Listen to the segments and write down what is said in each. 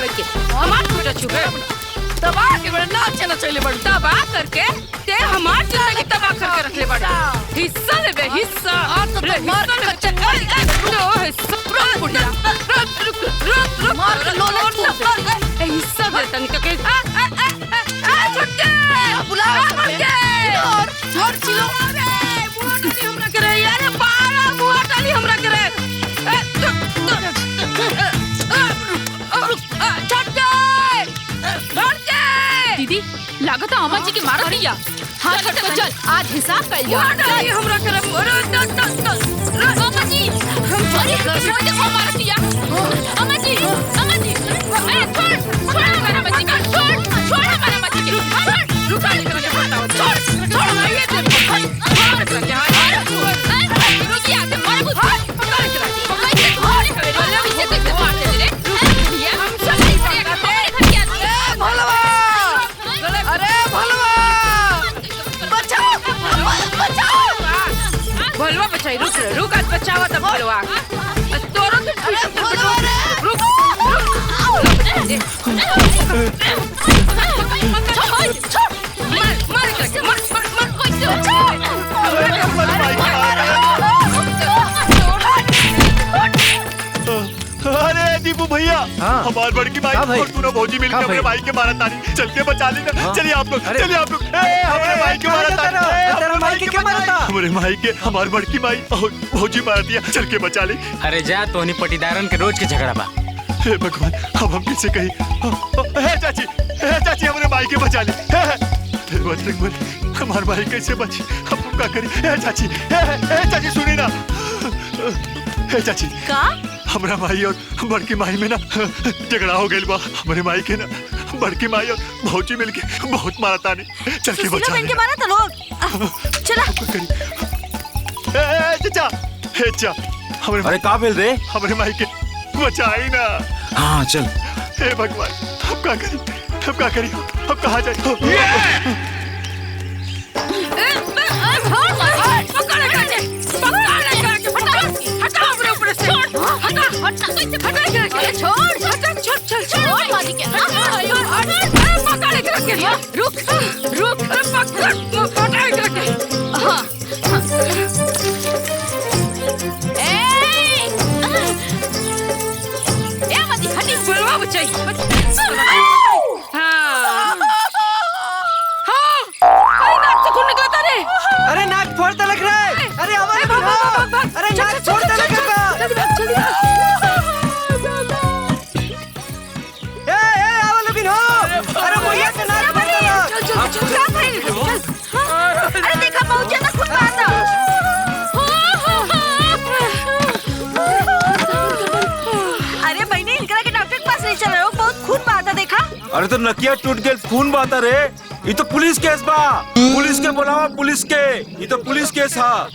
दबावे के हमार छोटा छुपे दबा के बड़ा ना चला चले बड़ दबा करके ते हमार जिंदगी तबाह करके रखले बड़ा हिस्सा लेबे हिस्सा रे मार कच्चा लो हिस्सा रुक मार लोले हिस्सा दे तनिक के छुट्टे बुला के छोड़ चिलो मुंह नहीं हमरा करे यार पारा मुंह डाली हमरा करे दीदी लागत अम्मा जी की मारत दिया। हाँ छोटे चल आज हिसाब कर लिया हमरा करब अम्मा जी अरे छोड़ दे मारत दिया अम्मा जी अरे छोड़ हमारा बच्ची का छोड़ हमारा बच्ची की रुक छोड़ ये रुकिया ते मार बुझ पकड़ के रखी और करे वाला भी से ते मार दे रे ये हम सब इसे का भलवा अरे भलवा बचाओ भलवा बचाई रुक आज बचाओ तब भलवा तोरो रुक अरे दीपू भैया हमारे बड़की भाई और पूरा भौजी मिलकर हमारे भाई के मारा तानी चल के बचा लेना। चलिए आप लोग हमारे भाई के मारा तानी हमारे भाई के हमारे बड़की भाई और भौजी मार दिया चल के बचा ले। अरे जा तोनी पटीदारन के रोज के झगड़ा बा। हे भगवान अब हम किसे कही चाची हमारे भाई के बचा ले हमारे भाई कैसे बची हम क्या करी चाची सुनी ना चाची का हमारा माई और बड़की माई में ना झगड़ा हो गया बा हमारे माई के ना बड़की माई और भौजी मिलके बहुत मारा तानी चल के बचा ले मारा था लोग चला चाचा हमारे अरे का भेल रे हमारे माई के बचाई ना। हाँ चल हे भगवान हम क्या करी हम कहाँ जाए अरे नाक फोड़ता लग रहा है। अरे हमारे अरे नाक फोड़ता लग रहा है। अरे भैया से नाक फोड़ता अरे देखा बहुत ज्यादा खून बहा अरे बहनी इनकरा के डॉक्टर के पास नहीं चल रहे हो बहुत खून बहा था देखा। अरे तो नकिया टूट गया खून बहता रे ये तो पुलिस केस बा पुलिस के बुलावा पुलिस के ये तो पुलिस केस हा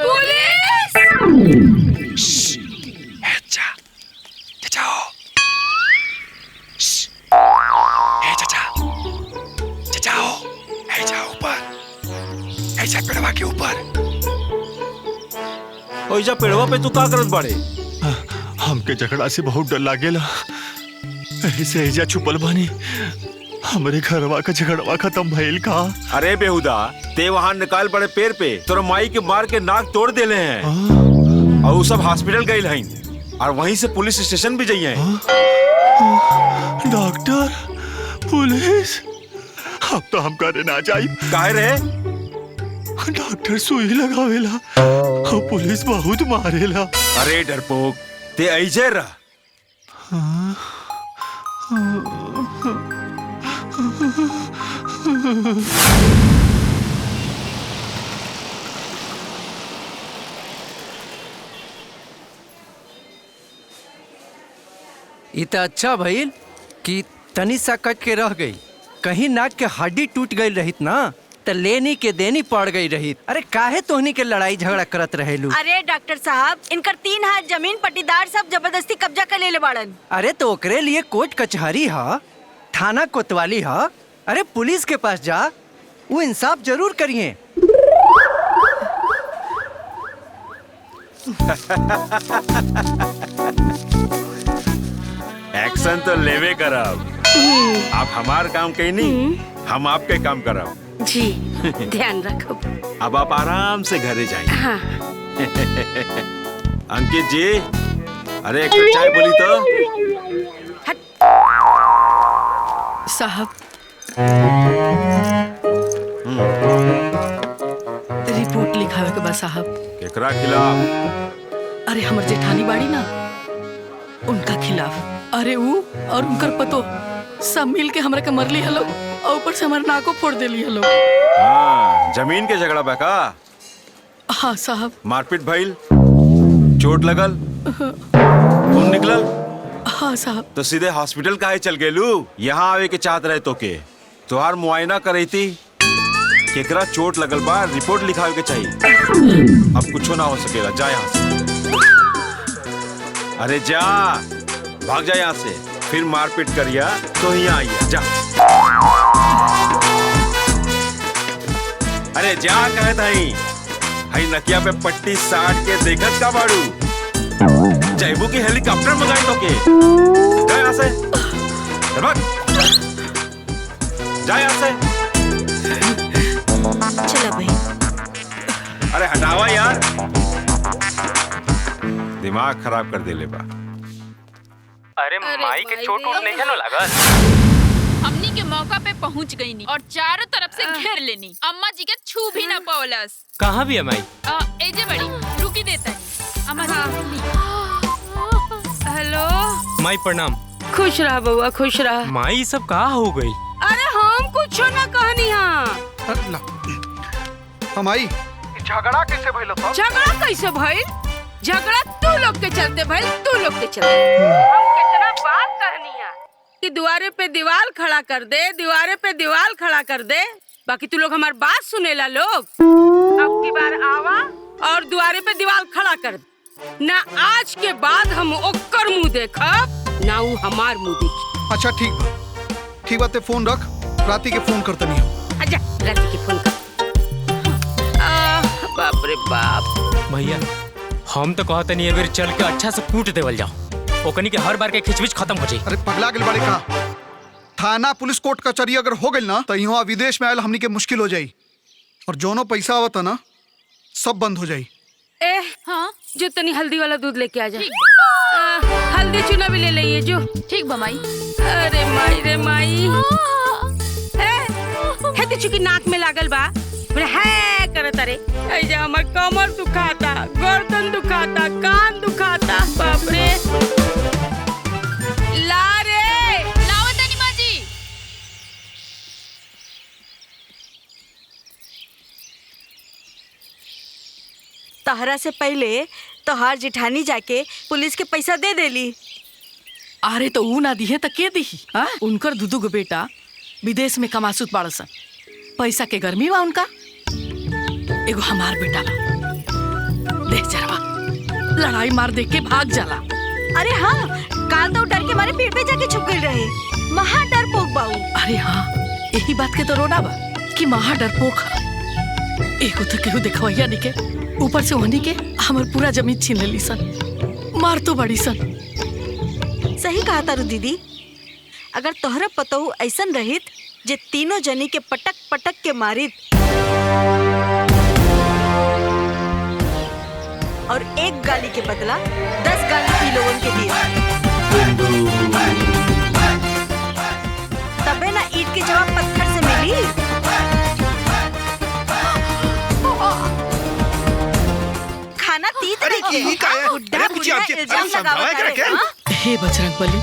पेड़वा के ऊपर ओइजा पेड़वा पे तू का करत बाड़े हमके झगड़ा से बहुत डर लागेला ऐसे ऐजा छुपल बानी हमारे घरवा का झगड़वा खत्म भइल का। अरे बेहुदा ते वहाँ निकाल पड़े पेड़ पे तोरा माई के मार के नाक तोड़ देले हैं और वो सब हॉस्पिटल गए हैं और वहीं से पुलिस स्टेशन भी जाइए डॉक्टर पुलिस अब तो हम करे ना जाई काहे रे डॉक्टर सुई लगावेला और पुलिस बहुत मारेला। अरे डरपोक ते ऐजे रह इतना अच्छा भइल कि तनी सा कट के रह गई कहीं नाक के हड्डी टूट गई रहित ना त लेनी के देनी पड़ गई रहित। अरे काहे तोहनी के लड़ाई झगड़ा करत रहेलू। अरे डॉक्टर साहब इनकर 3 हाथ जमीन पट्टीदार सब जबरदस्ती कब्जा कर ले बाड़न। अरे तो ओकरे लिए कोर्ट कचहरी हा थाना कोतवाली हा। अरे पुलिस के पास जा वो इंसाफ जरूर करिए। एक्शन तो लेवे करब। आप हमार काम कहीं नहीं, हम आपके काम कराओ। जी ध्यान रखो। अब आप आराम से घरे जाइए। हाँ। अंकित जी, अरे एक कप चाय बोली तो। साहब रिपोर्ट लिखावे के बाद साहब। केकरा खिलाफ? अरे हमर जेठानी बाड़ी ना, उनका खिलाफ। अरे वो और उनकर पतो सब मिल के हमरा के मरली हलो और ऊपर से हमारे नाको फोड़ देली हलो। हाँ, जमीन के झगड़ा बका? हाँ साहब। मारपीट भइल, चोट लगल, खून निकलल? हाँ साहब। तो सीधे हॉस्पिटल काहे चल गेलू? यहाँ आवे के चाहत रहे तो के तुहार मुआयना करई थी। केकरा चोट लगल बा, रिपोर्ट लिखावे के चाहिए। अब कुछ ना हो सकेगा, जा यहाँ से। अरे जा, भाग जा यहाँ से, फिर मारपीट करिया तो यहाँ आइए, जा। अरे जा कहत हई, हई नकिया पे पट्टी साट के देखत का बाड़ू? जैबू की हेलीकॉप्टर मंगाई तो के? जा यहाँ से, भाग, जा यहाँ से। चला भाई। अरे हटावा यार, दिमाग खराब कर दे ले बा। अरे माई के चोट उठ नहीं है ना लागत। हमनी के मौका पे पहुंच गई नी और चारों तरफ से घेर लेनी। अम्मा जी के छू भी ना पावलस। कहाँ भी है माई? एजे बड़ी रुकी देता है अम्मा जी। हेलो माई प्रणाम। खुश रहा बउआ, खुश रहा। माई सब कहाँ हो गई? अरे हम कुछ ना कहनी। हाँ हमाई झगड़ा कैसे भइल? झगड़ा कैसे भइल? झगड़ा तू लोग के चलते भइल, तू लोग के चलते। हम कितना बात कहनी है कि दुआरे पे दीवार खड़ा कर दे, दीवारे पे दीवार खड़ा कर दे, बाकी तू लोग हमारी बात सुनेला लोग। अब की बार आवा और दुआरे पे दीवार खड़ा कर दे। ना आज के बाद हम ओकर मुंह देखब, ना वो हमार मुंह देखी। अच्छा ठीक बात है, फोन रख, राती के फोन करता नहीं। अच्छा राती के फोन कर। बाप रे बाप। भैया हम तो कहते नहीं, अगर चल के अच्छा से कूट देवल जाओ, ओकनी के हर बार के खिचबिच खत्म हो जाए। अरे पगला गेल बड़े का, थाना पुलिस कोर्ट कचहरी अगर हो गई ना तो यहाँ विदेश में आयल हमनी के मुश्किल हो जाई, और जोनो पैसा आवता ना सब बंद हो जाई। हाँ जो तनी हल्दी वाला दूध लेके आ जा। हल्दी चूना भी ले लेंगे जो। ठीक बमाई। अरे माई रे माई, है तो चुकी नाक में लागल बा, है करत। अरे ऐजा हमर कमर दुखाता, गर्दन दुखाता, कान दुखाता। बाप रे, ला रे लाओ तनी माँ जी। तहरा से पहले तोहार जेठानी जाके पुलिस के पैसा दे देली। अरे तो ऊ ना दिहे तो के दिही? उनकर दुदू गो बेटा विदेश में कमासुत बाड़सन, पैसा के गर्मी बा उनका। एगो हमार बेटा बा, देख जरवा लड़ाई मार देख के भाग जाला। अरे हाँ, काल तो डर के मारे पेड़ पे जाके छुप गई रहे। महा डरपोक बाऊ। अरे हाँ, यही बात के तो रोना बा कि महा डरपोक है। एगो तो केहू देखवैया नहीं के, ऊपर से वहनी के हमर पूरा जमीन छीन लेली सन, मार तो बड़ी सन। सही कहा तारू दीदी, अगर तोहरा पतहू ऐसन रहित जे तीनों जनी के पटक पटक के मारित और एक गाली के बदला 10 गाली पी लोगन के दिए, तबे ना ईंट के जवाब पत्थर से मिली। खाना तीत देखे बुढ़ा बुढ़ा इल्जाम लगावत है। हे बजरंग बली,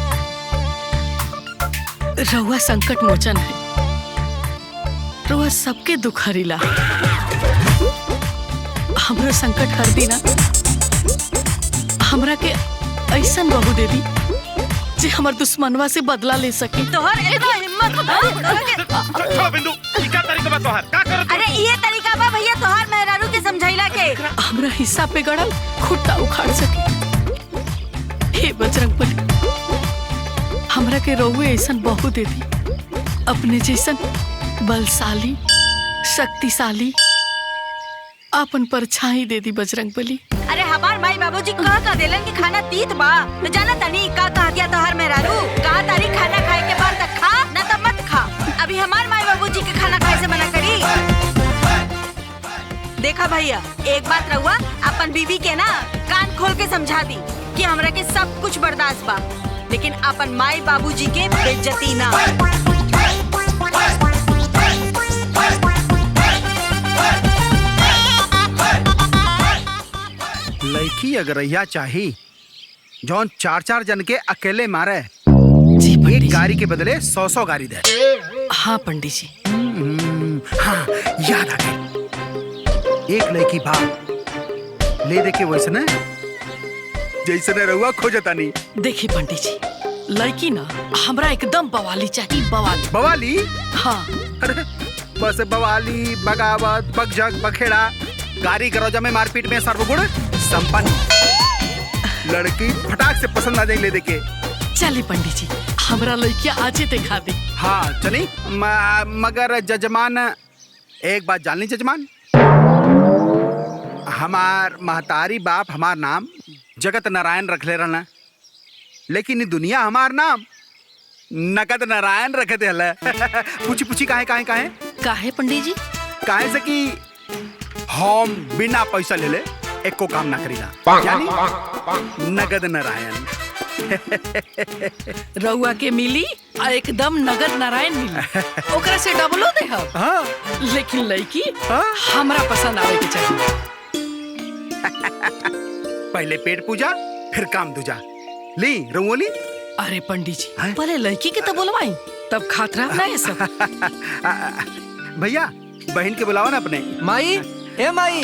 रउआ संकट मोचन है, रउआ सबके दुख हरिला। हमरा संकट हर दीना, हमरा के ऐसन बहू दे दी जे हमर दुश्मनवा से बदला ले सके। तोहर इतना हिम्मत अरे ये तरीका बा भैया तोहर मेहरारू के समझाइला के हमरा हिस्सा पे गड़ल खुट्टा उखाड़ सके। हे बजरंग बली, हमरा के रउए ऐसन बहू दे दी, अपने जैसन बलशाली शक्तिशाली अपन परछाई दे दी बजरंग बली। अरे हमार माई बाबूजी कहा देलन कि खाना तीत बा, न जाना तनी का कहा दिया तोहर मेहरारू, कहा तारी खाना खाए के बाद तक खा ना तो मत खा। अभी हमार माई बाबूजी के खाना खाए से मना करी। देखा भैया, एक बात रहुआ अपन बीवी के ना कान खोल के समझा दी कि हमरा के सब कुछ बर्दाश्त बा, लेकिन अपन माई बाबूजी के बेइज्जती ना। लड़की अगर यह चाही जौन 4-4 जन के अकेले मारे, एक गाड़ी के बदले 100-100 गाड़ी दे। हाँ पंडित जी। हाँ याद आ गई, एक लड़की भाव ले दे के वैसे न जैसे न रहुआ खोजता नहीं। देखी पंडित जी, लड़की ना हमरा एकदम बवाली चाहिए। बवाली बवाली? हाँ। अरे बस बवाली, बगावत, बकझक, बखेड़ा, गाड़ी गरोजा में मारपीट में सर्वगुण संपन्न लड़की फटाक से पसंद आ जाए ले दे के। चली पंडित जी, हमरा लड़किया आजे दिखा दे। हाँ चली। मगर जजमान एक बात जान ली जजमान, हमार महतारी बाप हमार नाम जगत नारायण रख ले रहना, लेकिन ये दुनिया हमार नाम नगद नारायण रख दे हला। पूछी पूछी काहे काहे काहे काहे पंडित जी? काहे से कि हम बिना पैसा ले ले एको काम ना करीला, यानी नगद नारायण। रउआ के मिली आ एकदम नगद नारायण मिली, ओकरा से डबलो दे हम। हाँ। लेकिन लड़की हाँ? हमरा पसंद आवे के चाहिए। पहले पेट पूजा फिर काम दूजा। ली रंगोली। अरे पंडित जी, पहले लड़की के तो बोलवाई, तब खातरा ना है सब। भैया बहन के बुलावा ना अपने। माई, ए माई,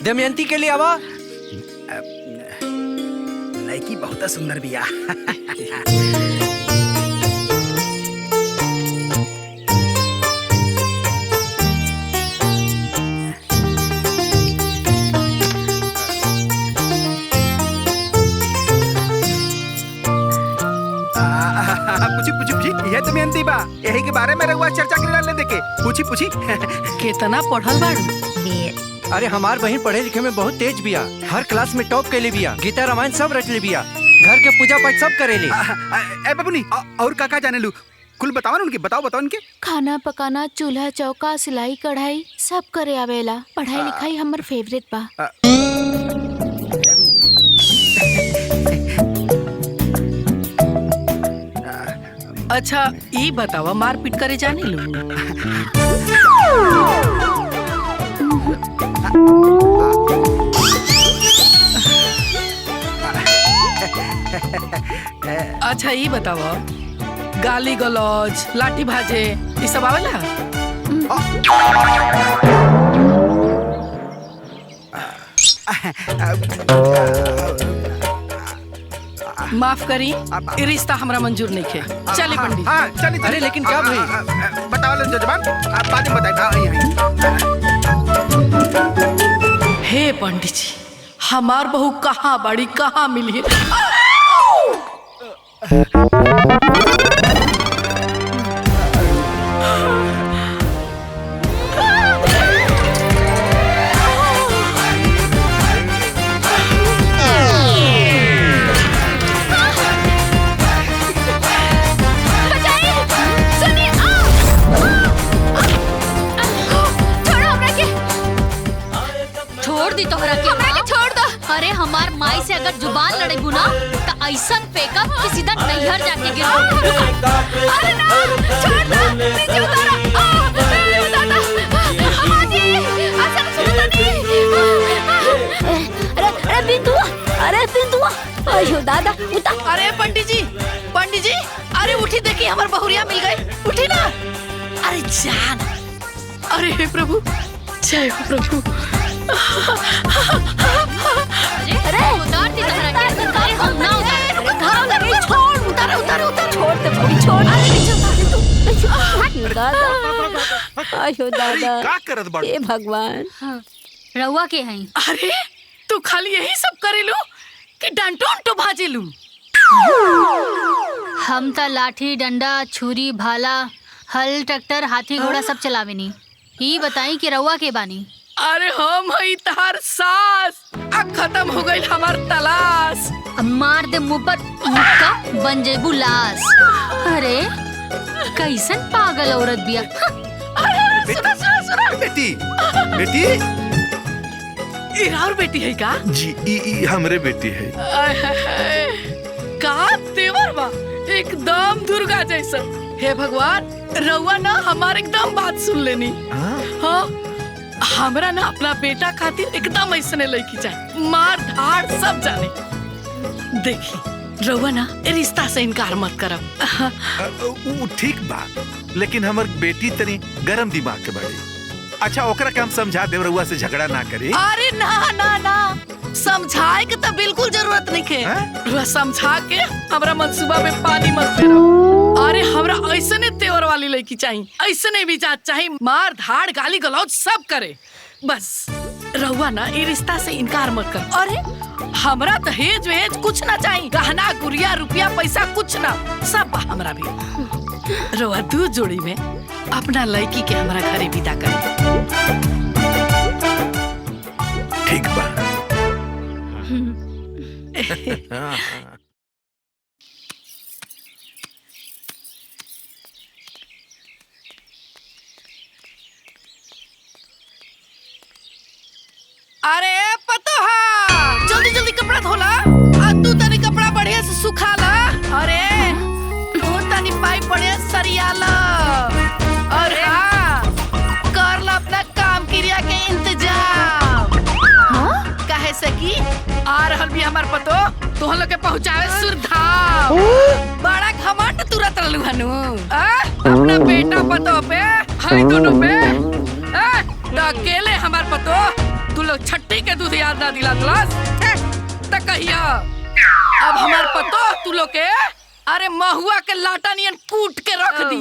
दमयंती के लिए आवा। लड़की बहुत सुंदर बिया। पूछी पूछी पूछी, यह दमयंती बा, यही के बारे में रहुआ चर्चा कर ले देके। पूछी पूछी। कितना पढ़ल बाड़ू? अरे हमार बहन पढ़े लिखे में बहुत तेज बिया, हर क्लास में टॉप कैले बिया, गीता रामायण सब रच ले बिया, घर के पूजा पाठ सब करेली। ए बबुनी, और काका जाने लू कुल बताओ उनके। बताओ बताओ उनके। खाना पकाना, चूल्हा चौका, सिलाई कढ़ाई सब करे आवेला। पढ़ाई लिखाई हमर फेवरेट बा। अच्छा ई बतावा, मारपीट करे जाने लू? अच्छा ये बताओ, गाली गलौज, लाठी भाजे ये सब आवेला? माफ करी, ये रिश्ता हमरा मंजूर नहीं खे। चले पंडित। हाँ चलिए। अरे लेकिन क्या भाई? बताओ जजमान, बाद में बताए। हे पंडित जी, हमार बहू कहाँ बड़ी, कहाँ मिली? अरे हमार माई से अगर जुबान लड़े बुना तो ऐसा फेंकब कि सीधा नैहर जाके गिरो। अरे ना, छोड़ दो, नीचे उतारो। अरे बिंदुआ, अरे बिंदुआ, अयो दादा उतार। अरे पंडित जी, अरे उठी, देखिए हमार बहुरिया मिल गई, उठी ना। अरे जान, अरे हे प्रभु, जय हो प्रभु। अरे उतार दी तहरा के, अरे हम ना उतार। छोड़, उतारो, छोड़ दे भाभी, छोड़। अरे नीचे उतार तू। दादा, अयो दादा, का करत बाड़ू? हे भगवान। रउआ के हैं? अरे तू खाली यही सब करेलू कि डंटो भाजेलू? हम तो लाठी डंडा छुरी भाला हल ट्रैक्टर हाथी घोड़ा सब चलावेनी। ही बताई कि रउआ के बानी? अरे हम हई तार सास, अब खत्म हो गई हमार तलाश। अब मार दे मुंह पर मुक्का, बन जेबू लाश। अरे कैसन पागल औरत बिया। सुना सुना सुना बेटी बेटी और बेटी है का? जी ई हमरे बेटी है। का तेवर बा एकदम दुर्गा जैसा। हे भगवान रउआ ना हमारे एकदम बात सुन लेनी। हाँ हमरा ना अपना बेटा खातिर एकदम ऐसने लड़की चाहिए, मार धाड़ सब जाने। देखी रउआ ना रिश्ता से इनकार मत करब। ठीक बा, लेकिन हमर बेटी तनी गरम दिमाग के बाड़ी। अच्छा ओकरा के हम समझा देव, रउआ से झगड़ा ना करे। अरे ना ना ना समझाए के तो बिल्कुल जरूरत नहीं है। समझा के हमरा मंसूबा में पानी मत फेरो। अरे हमरा ऐसने तेवर वाली लड़की चाहिए, ऐसने भी जात चाहिए, मार धाड़ गाली गलौज सब करे। बस रउआ ना ये रिश्ता से इनकार मत कर। अरे हमरा दहेज वेज कुछ ना चाहिए, गहना गुड़िया रुपया पैसा कुछ ना, सब हमरा भी। रउआ दू जोड़ी में अपना लड़की के हमरा घरे विदा कर। ठीक बा। अरे पतोहा जल्दी जल्दी कपड़ा धोला, तू तनी कपड़ा बढ़िया से सुखा ला। अरे तू तनी पाइप बढ़िया से सरिया ला। और हाँ कर ला अपना काम क्रिया के इंतजाम। काहे से कि आ रहल भी हमार पतो तोहन लोग के पहुंचावे सुरधाम। बड़ा घमंड तुरत रहलू हनु अपना बेटा पतो पे हाय दोनों पे। अकेले हमार पतो तू लोग छट्टी के दूध याद ना दिला क्लास तक कहिया। अब हमार पतो तू लोग के अरे महुआ के लाटा नियन कूट के रख दी,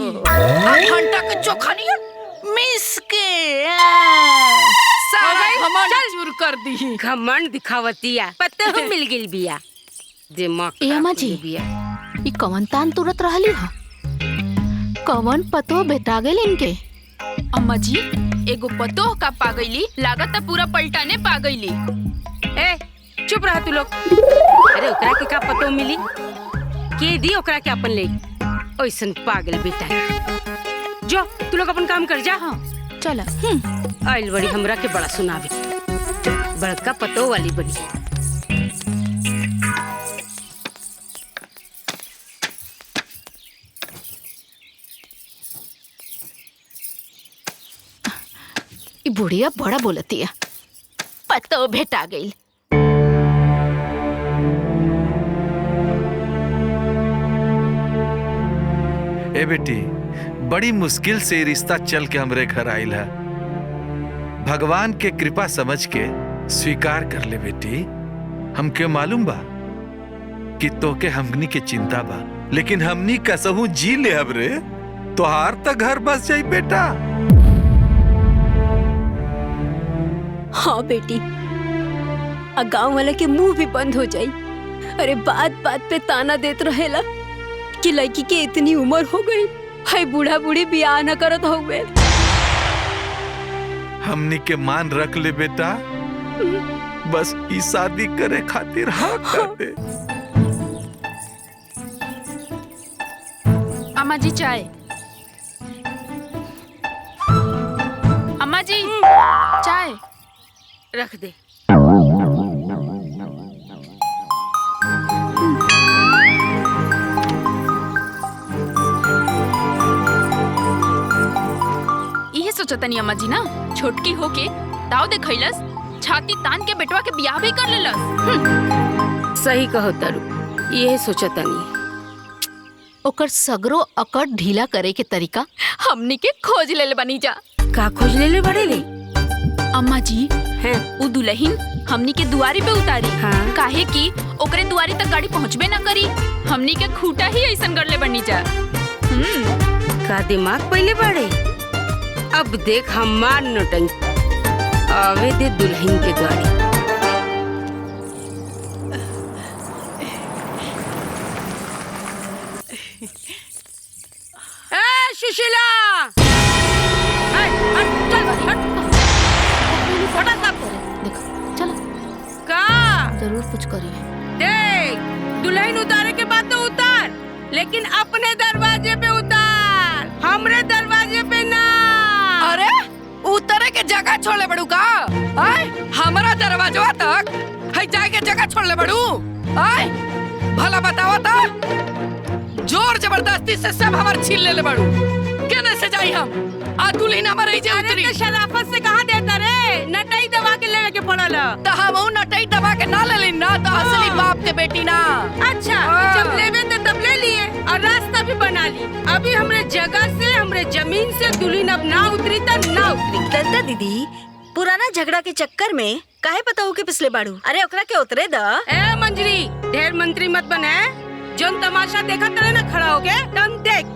घंटा के चोखा नियन मिस के सारा घमंड चूर कर दी। घमंड दिखावतिया पता हो मिल गेल बिया दिमाग। ए अम्मा जी ई कवन तान तुरत रहली हा, कवन पतो बेटा गेल इनके। अम्मा जी एगो पतो का पागैली लागत पूरा पलटाने पागैली। ए चुप रहा तू लोग। अरे ओकरा के का पतो मिली के दी ओकरा के अपन ले ओइसन पागल बेटा। जो तू लोग अपन काम कर जा। हाँ चल। आइल बड़ी हमरा के बड़ा सुनावे, बड़का पतो वाली बड़ी। बुढ़िया बड़ा बोलती है, पतो भेटा गई। ए बेटी बड़ी मुश्किल से रिश्ता चल के हमरे घर आइल है, भगवान के कृपा समझ के स्वीकार कर ले बेटी। हमके मालूम बा कि तोके हमनी के चिंता बा, लेकिन हमनी कसहू जी ले हमरे तोहार तक घर बस जाई बेटा। हाँ बेटी, गांव वाला के मुंह भी बंद हो जाई। अरे बात बात पे ताना देत रहेला कि लड़की के इतनी उम्र हो गई है, बूढ़ा बूढ़ी बियाह न करत होवे। हमनी के मान रख ले बेटा, बस ई शादी करे खातिर हाँ कर दे। अम्मा जी चाय। अम्मा जी चाय रख दे। यही सोचतनी अम्मा जी ना, छोटकी होके दाव देखैलस, छाती तान के बेटवा के बियाह भी कर लेलस। सही कहो तारू, यही सोचतनी। ओकर सगरो अकड़ ढीला करे के तरीका हमनी के खोज ले बनी जा। का खोज ले बड़े ले? अम्मा जी हैं उ दुल्हन हमनी के दुआरी पे उतारी। हाँ? काहे कि ओकरे दुआरी तक गाड़ी पहुँचबे ना करी, हमनी के खूटा ही ऐसन कर ले बनी जा। का दिमाग पहले बड़े। अब देख हमार नौटंकी आवे दे दुल्हन के गाड़ी। सुशीला का जरूर कुछ करिए। देख दुल्हन उतारे के बाद तो उतार, लेकिन अपने दरवाजे पे उतार। हमरे दरवाजे पे ना। अरे उतरे के जगह छोड़ले बड़ू का? आय हमारा दरवाजा तक है जाए के जगह छोड़ले बड़ू? आय भला बतावा ता जोर जबरदस्ती से सब हमार छीन ले बड़ू। केने से जाई हम? आ दुल्हन हमारे ही जे उतरी। अरे शराफत से कहाँ देता रे? नटाई दबा के लेवे के पड़ल। तो हम नटाई दबा के ना ले लेना तो असली बाप के बेटी ना। अच्छा जब लेवे तो तब ले लिए और रास्ता भी बना ली। अभी हमरे जगह से हमरे जमीन से दुल्हन अब ना उतरी तो ना उतरी। ललिता दीदी पुराना झगड़ा के चक्कर में काहे बताऊ के पिछले बाड़ू? अरे ओकरा के उतरे द। ए मंजरी ढेर मंत्री मत बने। जोन तमाशा देखा करे ना खड़ा हो गए तम देख।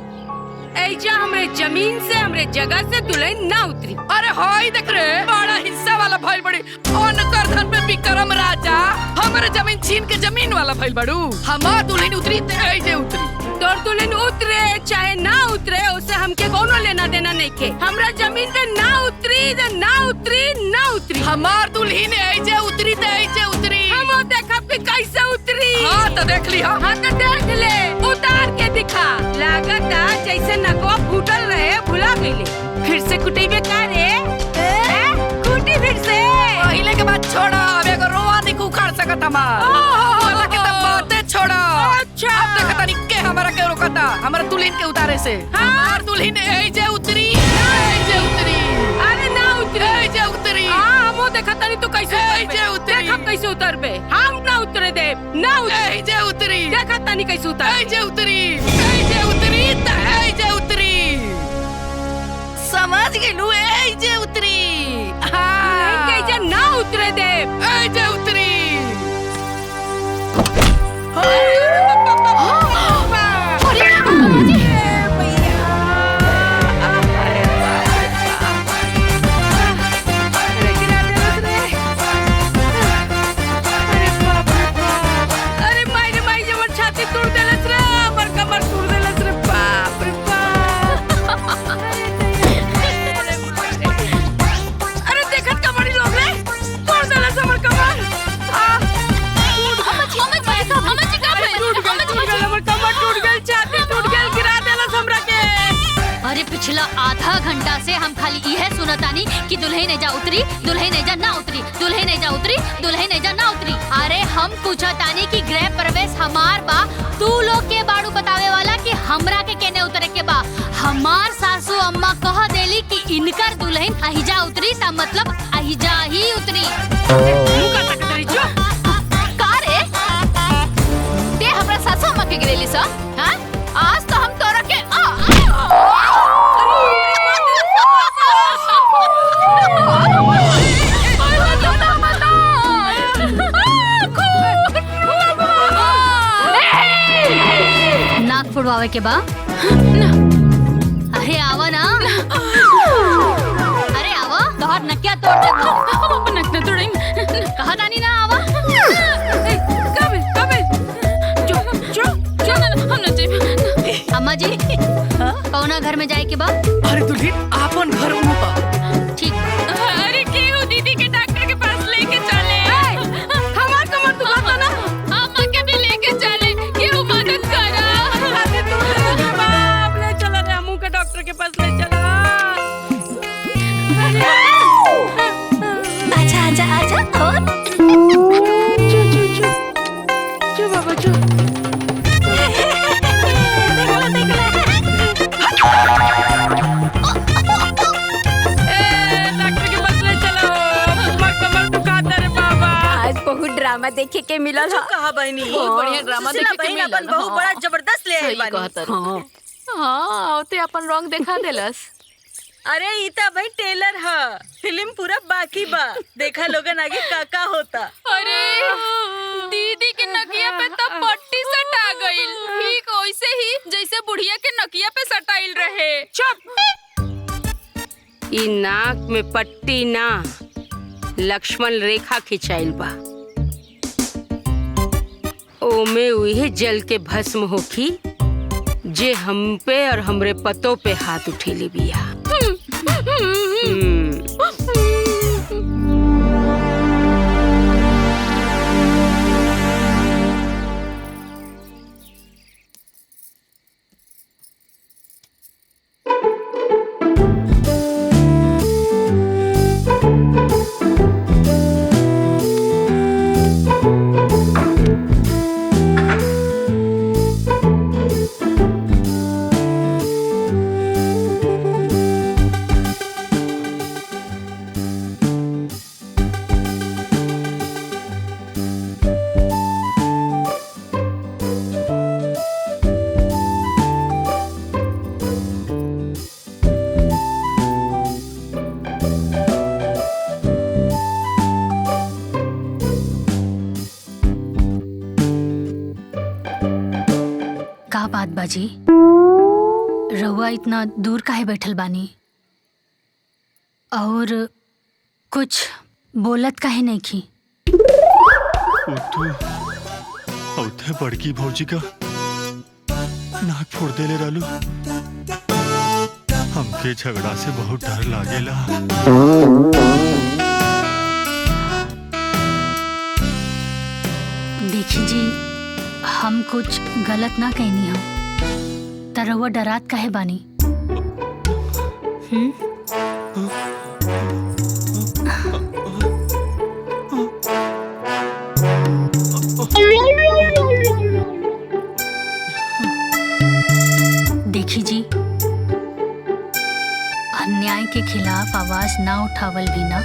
ऐजा हमरे जमीन से हमरे जगह से दुल्हन ना उतरी। अरे हाय देख रे बड़ा हिस्सा वाला भइल बड़ी अनकर धन में विक्रम राजा हमरे जमीन छीन के जमीन वाला भइल बड़ू। हमार दुल्हन उतरी ते ऐजे उतरी। तोर दुल्हन उतरे चाहे ना उतरे उससे हमके कोनो लेना देना नहीं के। हमरा जमीन पे ना उतरी तो ना उतरी ना उतरी। हमार दुल्हन ऐजे उतरी ते ऐजे उतरी। हम देखा भी कैसे उतरी। हाँ तो देख ली। हाँ तो देख ले उतार के दिखा। लागत जैसे नकवा फूटल रहे भुला गईले। फिर से कुटेबे का रे? कुटी फिर से। पहले के बात छोड़ा अब एगो रोआ नहीं उखाड़ सकत हमार। वाला के तब बातें छोड़ा। अच्छा अब देखता नहीं के हमारा के रोकता हमारा दुल्हन के उतारे से। हमार दुल्हन ऐजे उतरी ऐजे उतरी। अरे ना उतरी ऐजे उतरी। हाँ हम देखता नहीं तो कैसे ऐजे उतरी। देख कैसे उतरबे। हम ना उतरे दे ना उतरी। ऐजे उतरी। देखता नहीं कैसे उतर। ऐजे उतरी ऐजे उतरी त ऐजे उतरी। समझ गेलू ऐजे उतरी। नहीं कैसे ना उतरे दे ऐजे उतरी। अरे माई रे माई जबर छाती तोड़ देलस रे। हमर कमर तोड़ देलस रे। बाप रे बाप। अरे देखत का बड़ी लोग रे तोड़ देलस हमर कमर। हमर कमर टूट गई छाती टूट गई गिरा देलस हमरा के। अरे पिछला आधा घंटा से हम खाली यह सुनतानी कि दुल्हन एजा उतरी दुल्हन एजा ना उतरी दुल्हन एजा उतरी दुल्हन एजा ना उतरी। अरे हम पूछतानी कि गृह प्रवेश हमार बा तू लोग के बाड़ू बतावे वाला कि हमरा के केने उतरे के बा। हमार सासू अम्मा कह देली कि इनकर दुल्हन अहिजा उतरी ता मतलब अहिजा ही उतरी। का रे ते हमरा सासू अम्मा के गिरेली सा? हां आज तो हम तोरा के नाक फुड़वावे के बा? अरे आवा ना। अरे आवा तोहर नकिया तोड़ दे। हम अपन नक न तोड़ेंगे। कहा तानी ना आवा। कबे जो जो जो हम न जाइबे। अम्मा जी कौना घर में जाए के बा? अरे दुल्हन आपन घर ऊपर। ठीक। अरे केहू दीदी के डॉक्टर के पास लेके चले। हमार कमर दुखाता ना। अम्मा के भी लेके चले। केहू मदद करा। बाप ले चला रे हमू के डॉक्टर के पास ले चला। आजा आजा आजा और जो बाबा जो। ड्रामा देखे के मिलल ह। कहा बहनी बहुत बढ़िया ड्रामा देखे के मिलल। अपन बहू बड़ा जबरदस्त ले आई बानी। हाँ औते अपन रंग देखा देलस। अरे ई त भाई टेलर ह। फिल्म पूरा बाकी बा। देखा लोगन आगे का होता। अरे दीदी के नकिया पे तो पट्टी सटा गइल। ठीक वैसे ही जैसे बुढ़िया के नकिया पे सटाइल रहे। चुप। ई नाक में पट्टी ना लक्ष्मण रेखा खिंचाइल बा। ओमे उहे जल के भस्म होखी जे हम पे और हमरे पतों पे हाथ उठेले बिया। जी, रउआ इतना दूर काहे बैठल बानी और कुछ बोलत काहे नहीं की? औथे बड़की भौजी का नाक फोड़ देले रहलू। हमके झगड़ा से बहुत डर लागेला। देखी जी, हम कुछ गलत ना कहनी हम, त रउआ डरात काहे बानी? देखी जी, अन्याय के खिलाफ आवाज ना उठावल भी ना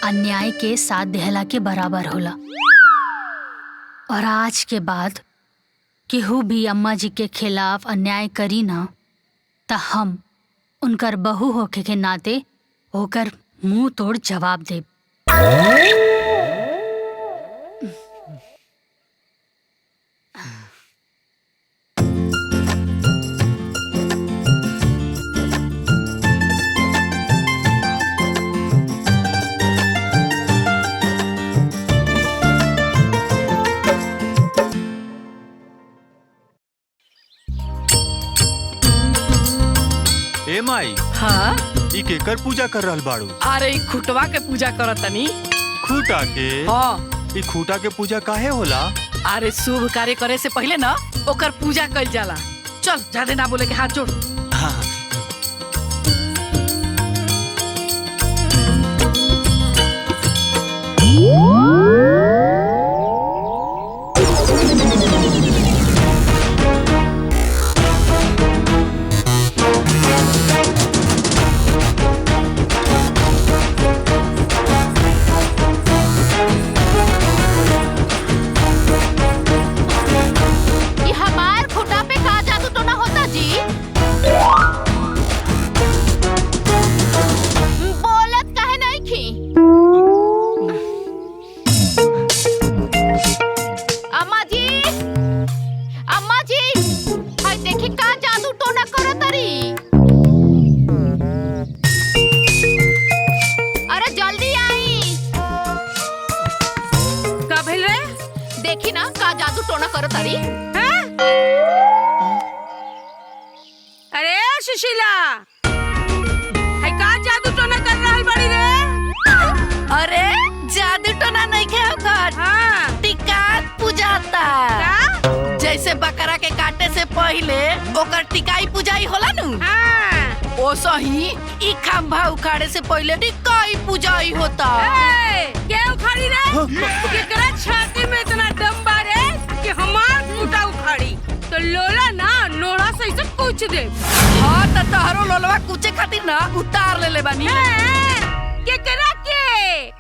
अन्याय के साथ देहला के बराबर होला। और आज के बाद केहू भी अम्मा जी के खिलाफ अन्याय करी ना त हम उनकर बहू होके के नाते होकर मुंह तोड़ जवाब देब। ए माई, हाँ ई केकर पूजा कर रहल बाड़ू? अरे ई खुटवा के पूजा करत तनी। खूटा के? हाँ। ई खूटा के पूजा काहे होला? अरे शुभ कार्य करे से पहले ना ओकर पूजा कइल जाला। चल ज्यादा ना बोले के हाथ जोड़। हाँ। उखाड़े से पहले टिकाई पूजाई होता। क्या उखाड़ी रे? केकरा छाती में इतना दम बारे कि हमार खूटा उखाड़ी? तो लोला ना नोड़ा से इसे कुछ दे। हाँ तो तहरो लोलवा कुचे खातिर ना उतार ले बानी। केकरा के?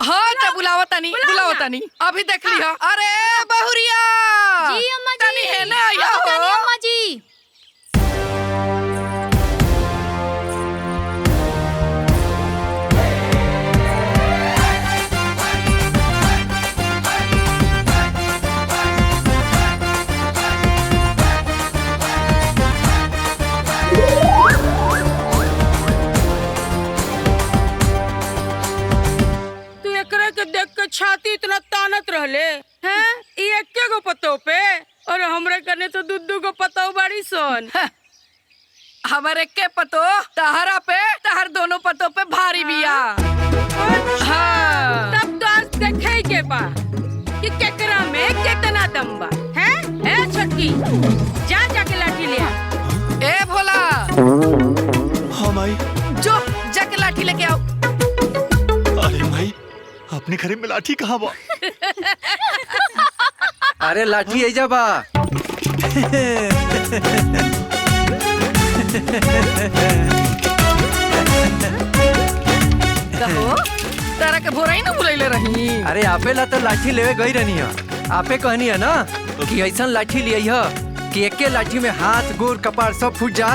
हाँ तो बुलावा तनी अभी देख लिया। अरे बहुरिया जी अम्मा जी, तनी है ना आया हो अम्मा जी। छाती इतना तानत रहले हैं? ये एके गो पतो पे और हमरे कने तो दुद्दू को पतो बड़ी सोन। हमारे के पतो तहरा पे तहर दोनों पतो पे भारी बिया। हाँ। तब तो आज देखे के बा कि केकरा में कितना दम बा हैं? ए छटकी जा जाके लाठी ले आ। ए भोला। हाँ माई। जो जाके लाठी लेके आओ। अरे माई, अपने घरे में लाठी कहाँ बा? अरे लाठी ऐजा बा। कहो तारा के भोराई ना बुलैले रही। अरे आपे ला तो लाठी लेवे गई रहनी है। आपे कहनी है ना कि ऐसा लाठी लिया है कि एके लाठी में हाथ गोर कपार सब फूट जा।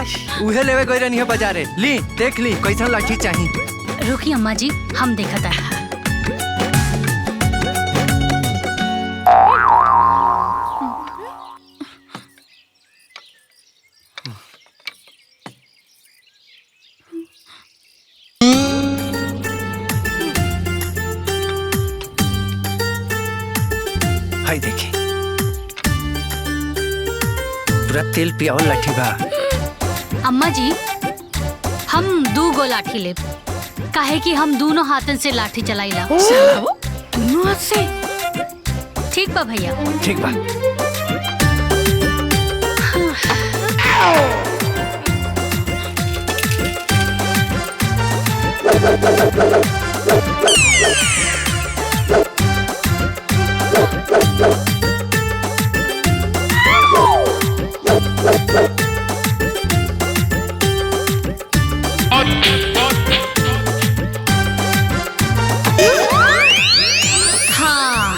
उहे लेवे गई रहनी है बाजारे। ली देख ली कैसा लाठी चाहिए। रुकी अम्मा जी, हम देखा था। हाय देखी पूरा तेल पियावल लाठी बा। अम्मा जी हम 2 गो लाठी लेब काहे कि हम दोनों हाथन से लाठी चलाइला। दोनों हाथ से? ठीक बा भैया। ठीक बा। हाँ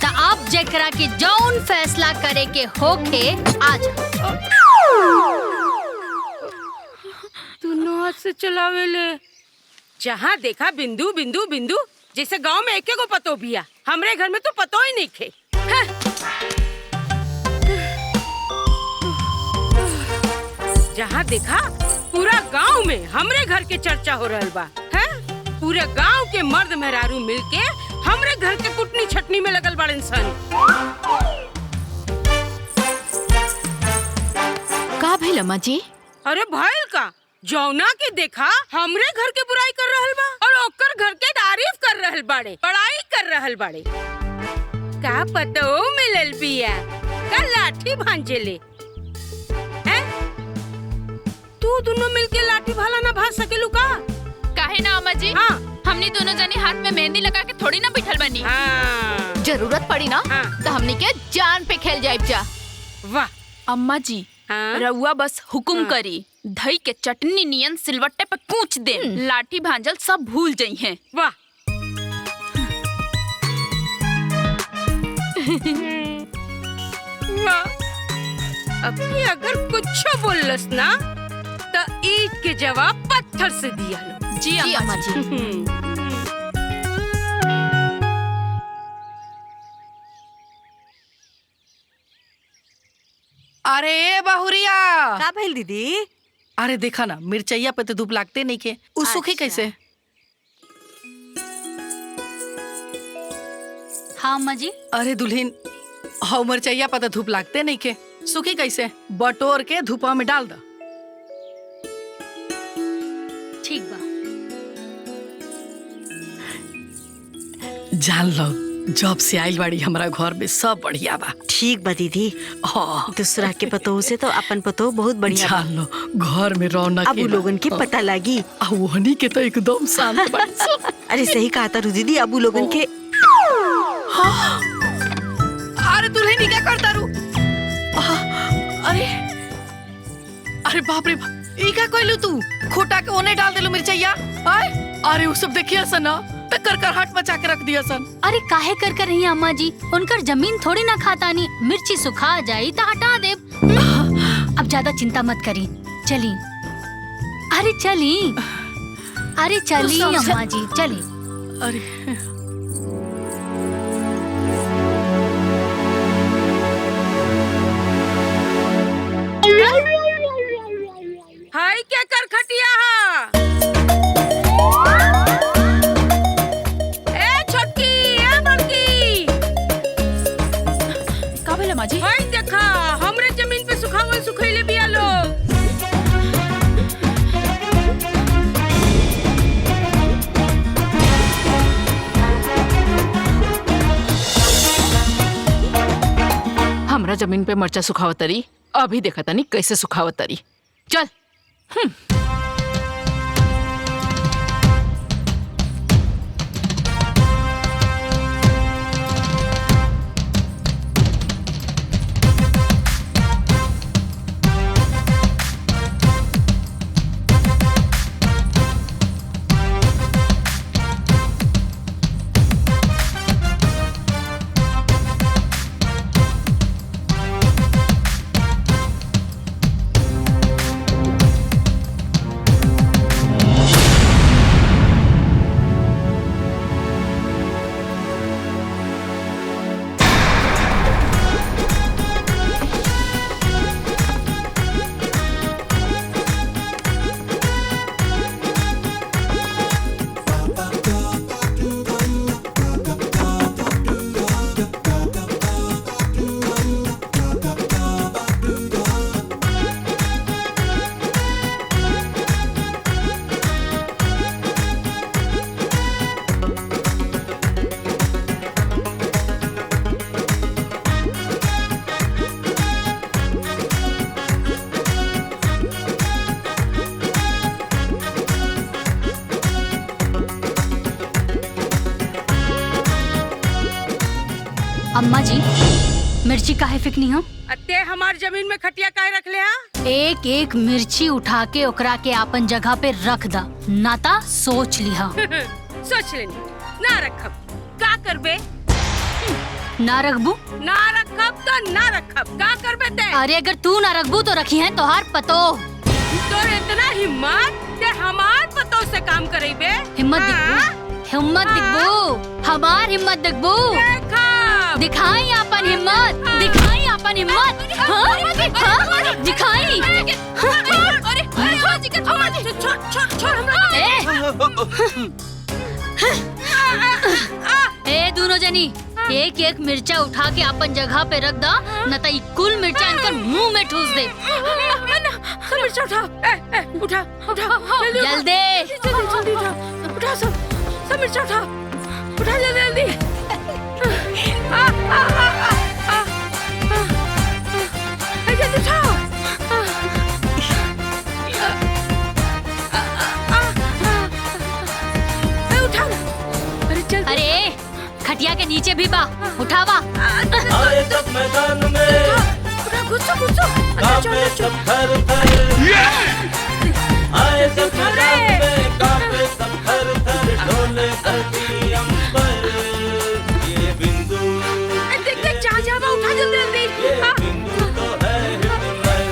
तो आप जेकरा के जौन फैसला करे के होके आज दोनों हाथ से चलावे ले। जहाँ देखा बिंदु बिंदु बिंदु, जैसे गांव में एक को पतो बिया, हमरे घर में तो पतो ही नहीं खे। जहाँ देखा पूरा गांव में हमरे घर के चर्चा हो रहल बा। है पूरे गांव के मर्द मेहरारू मिलके हमरे घर के कुटनी छटनी में लगल बड़े इंसान। का भइल अम्मा जी? अरे भाईल का जौना के देखा हमरे घर के बुराई कर रहल बा और ओकर घर के तारीफ कर रहल बाड़े, बड़ाई कर रहल बाड़े। का पतो मिलल बिया का लाठी भांजेले। तू दोनों मिलके लाठी भाला ना भाज सकेलू का? काहे ना अम्मा जी? हाँ। हमनी दोनों जनी हाथ में मेहंदी लगा के थोड़ी ना बिठल बनी। हाँ। जरूरत पड़ी ना तो हमनी के जान पे खेल जाए जा। वाह अम्मा जी रउआ बस हुकुम करी, दही के चटनी नियन सिलवट्टे पे कूच दे, लाठी भांजल सब भूल जाई हैं। वाह वाह। अभी अगर कुछ बोलस ना तो ईट के जवाब पत्थर से दिया लो। जी अम्मा जी। अरे बहुरिया का भइल दीदी? अरे देखा ना मिर्चैया पे तो धूप लागते नहीं के, उ सूखी कैसे? हाँ अम्मा जी। अरे दुल्हन हौ मिर्चैया पे तो धूप लागते नहीं के, सूखी कैसे? बटोर के धूपा में डाल दो। ठीक बा। जान लो जब से आइल बाड़ी हमरा घर में सब बढ़िया बा। ठीक बा दीदी। दूसरा के पतोह से तो अपन पतोह बहुत बढ़िया बा। जान लो घर में रौनक अब लोगन के पता लगी। वहनी के तो एकदम शांत बाड़ी सो। अरे सही कहा था दीदी, अब लोगन के। अरे दुल्हन क्या करता रू? अरे अरे बाप रे बाप, ई का कोइलू तू? खोटा के ओने डाल देलू मिर्चैया। अरे वो सब देखिए सना कर कर हट मचा के रख दिया सन। अरे काहे कर कर रही अम्मा जी, उनकर जमीन थोड़ी ना खाता नी, मिर्ची सुखा जाई तो हटा दे। अब ज्यादा चिंता मत करी, चली। अरे चली, अरे चली अम्मा जी चली। अरे हाय क्या कर खटिया हा? जी हाय देखा हमरे जमीन पे सुखावल सुखैले बिया लोग। हमरा जमीन पे मर्चा सुखावतरी, अभी देखा तनी कैसे सुखावतरी। चल। अम्मा जी मिर्ची काहे फेंकनी हो? अत्ते हमार जमीन में खटिया काहे रख ले हा? एक एक मिर्ची उठा के ओकरा के आपन जगह पे रख दा, नाता सोच लिहा। सोच लेनी ना रखब का करबे? ना रखबू? ना रखब तो ना रखब का करबे ते? अरे अगर तू ना रखबू तो रखी है तोहार पतो। तोर इतना हिम्मत ते हमार पतो से काम करेबे? हिम्मत दिखबू? हिम्मत दिखबू? हमार हिम्मत दिखबू? दिखाई अपन हिम्मत, दिखाई अपन हिम्मत, हाँ? दिखाई। ए दोनों जनी एक एक मिर्चा उठा के अपन जगह पे रख दा, न तो कुल मिर्चा इनकर मुंह में ठूस दे। मिर्चा उठा, उठा उठा जल्दी जल्दी उठा सब मिर्चा उठा जल्दी जल्दी उठाओ। अरे खटिया के नीचे भी बा, उठावा। आए जब मैदान में घुसो आए जब मैदान में कांपे सब थर डोले धरती अंबर। ये बिंदु देख जा उठा जल्दी ये बिंदु तो है हिटलर।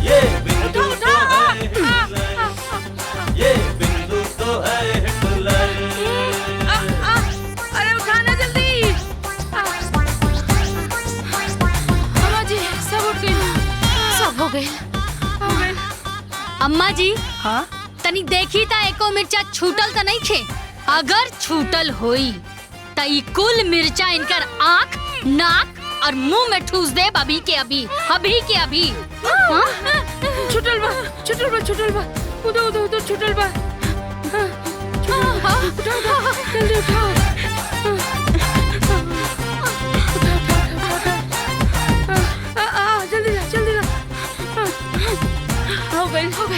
ये बिंदु तो है हिटलर। ये बिंदु तो है हिटलर। अरे उठाना जल्दी। अम्मा जी सब उठ गए, सब हो गए। अम्मा जी हाँ तनी देखी ता एको मिर्चा छूटल तो नहीं खे? अगर छूटल होई ता ई कुल मिर्चा इनकर आँख नाक और मुंह में ठूस दे अभी के अभी, अभी के अभी। छूटल बा उधर छूटल बा। जल्दी उठाओ। जल्दी हो गए सब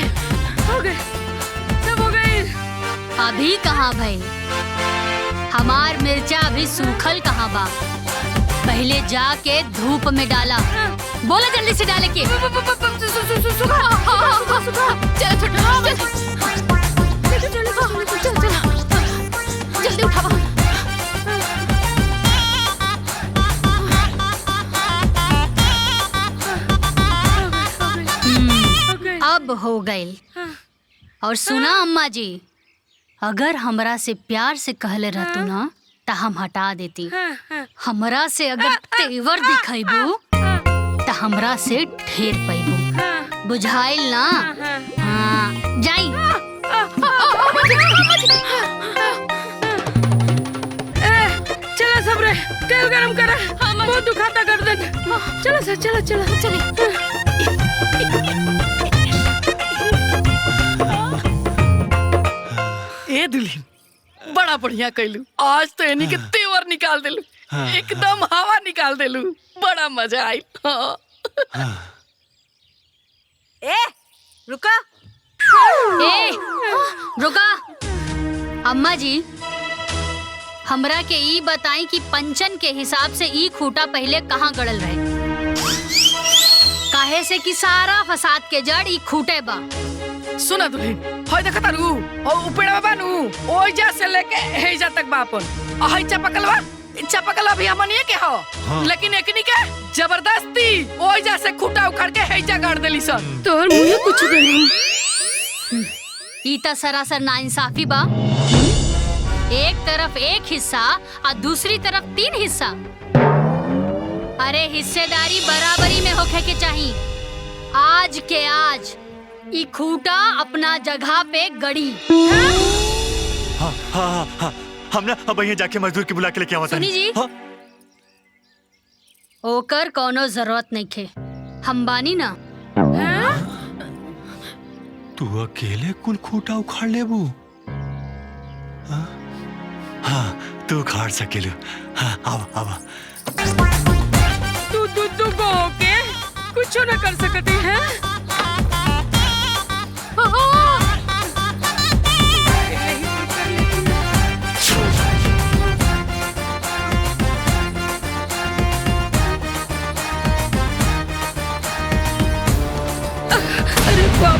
हो गए। अभी कहाँ भाई? हमार मिर्चा अभी सूखल कहाँ बा? पहले जाके धूप में डाला। बोला जल्दी से डाले के। जल्दी उठाओ। अब हो गए। और सुना अम्मा जी, अगर हमरा से प्यार से कहले रहतू ना तो हम हटा देती। हमरा से अगर तेवर दिखाइबू तो हमरा से ढेर पैबू, बुझाइल ना? हाँ जाई। चलो सब रे तेल गरम करा, बहुत दुखाता गर्दन। चलो सर चलो। ए दुल्हन बड़ा बढ़िया कैलू, आज तो इन्हीं के तेवर निकाल देलू, एकदम हवा निकाल देलू, बड़ा मजा आई। ए रुका। रुका। अम्मा जी हमरा के ई बताई कि पंचन के हिसाब से ई खूटा पहले कहाँ गड़ल रहे? काहे से कि सारा फसाद के जड़ ई खूटे बा। सुना दुल्हन, होय देखा तारू और उपेड़ा बानू ओइजा से लेके हेजा तक बापन आ हई चपकलवा भी हमनिए के हो। हाँ। लेकिन एकनी के जबरदस्ती ओइजा से खूटा उखाड़ के हेजा गाड़ देली सन। तोहर मुंह कुछ देली। ई त सरासर नाइंसाफी बा। एक तरफ एक हिस्सा और दूसरी तरफ 3 हिस्सा। अरे हिस्सेदारी बराबरी में होखे के चाहिए। आज के आज ई खूटा अपना जगह पे गड़ी। हाँ, हम ना अब यहाँ जाके मजदूर की बुला के लेके आवा। सुनी जी, ओकर कोनो जरूरत नहीं खे, हम बानी ना। तू अकेले कुल खूटा उखाड़ लेबू? हाँ तू उखाड़ सकेलू। हाँ आवा। तू को के कुछ न कर सकती है।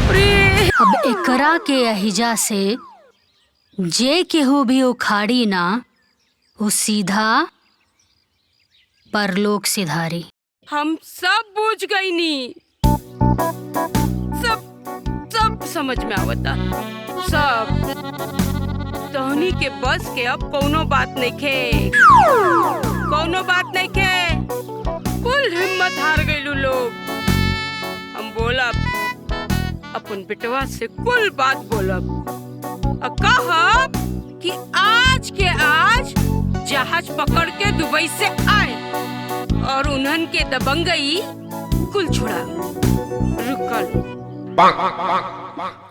बाप रे। अब एकरा के अहिजा से जे केहू भी उखाड़ी ना वो सीधा परलोक सिधारी। हम सब बूझ गई नी, सब समझ में आवता सब। तोहनी के बस के अब कोनो बात नहीं खे, कोनो बात नहीं खे। कुल हिम्मत हार गईलू लोग। हम बोलब अपन बेटवा से कुल बात बोलब और कहब कि आज के आज जहाज पकड़ के दुबई से आए और उन्हन के दबंगई कुल छुड़ा। रुकल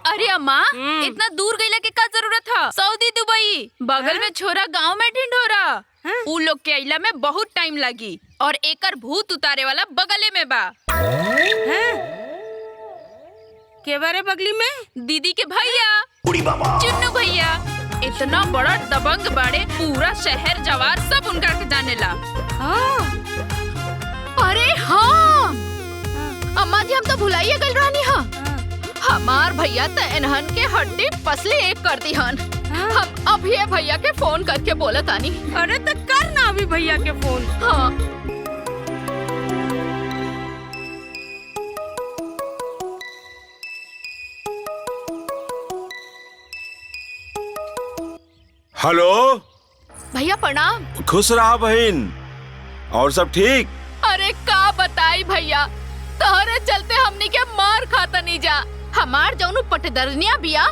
अरे अम्मा, इतना दूर गईला के का जरूरत था? सऊदी दुबई बगल में छोरा, गांव में ढिंढोरा। उ लोग के अइला में बहुत टाइम लगी और एकर भूत उतारे वाला बगले में बा। के बारे बगली में? दीदी के भैया चुन्नू भैया। इतना बड़ा दबंग बाड़े, पूरा शहर जवार सब उनका के जानेला। अरे हाँ अम्मा जी, हम तो भुलाइए गल रहनी। हाँ, हमार भैया तो इन्हन के हड्डी पसली एक कर दी हन। हम अभी भैया के फोन करके बोला तानी। अरे तो कर ना अभी भैया के फोन। हाँ हेलो भैया प्रणाम। खुश रहा बहन। और सब ठीक? अरे का बताई भैया, तोहरे चलते हमनी के मार खाता नहीं जा। हमार जौनु पटदरनिया बिया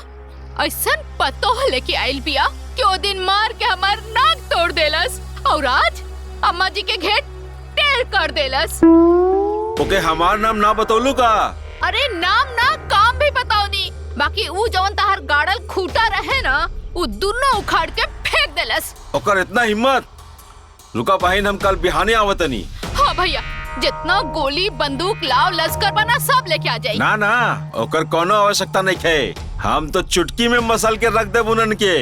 ऐसन पतो लेके आइल बिया कि ओ दिन मार के हमार नाक तोड़ देलस और आज अम्मा जी के घेट टेढ़ कर देलस। ओके हमार नाम ना बतौलू का? अरे नाम ना काम भी बताओ नी। बाकी ऊ जवन तहार गाड़ल खूटा रहे ना, ऊ दोनों उखाड़ के फेंक देलस। ओकर इतना हिम्मत? रुका बहन, हम कल बिहाने आवतनी। हाँ भैया, जितना गोली बंदूक लाव लश्कर बना सब लेके आ जाई। ना ना, ओकर कोनो आवश्यकता नहीं है। हम तो चुटकी में मसल के रख दे बुनन के।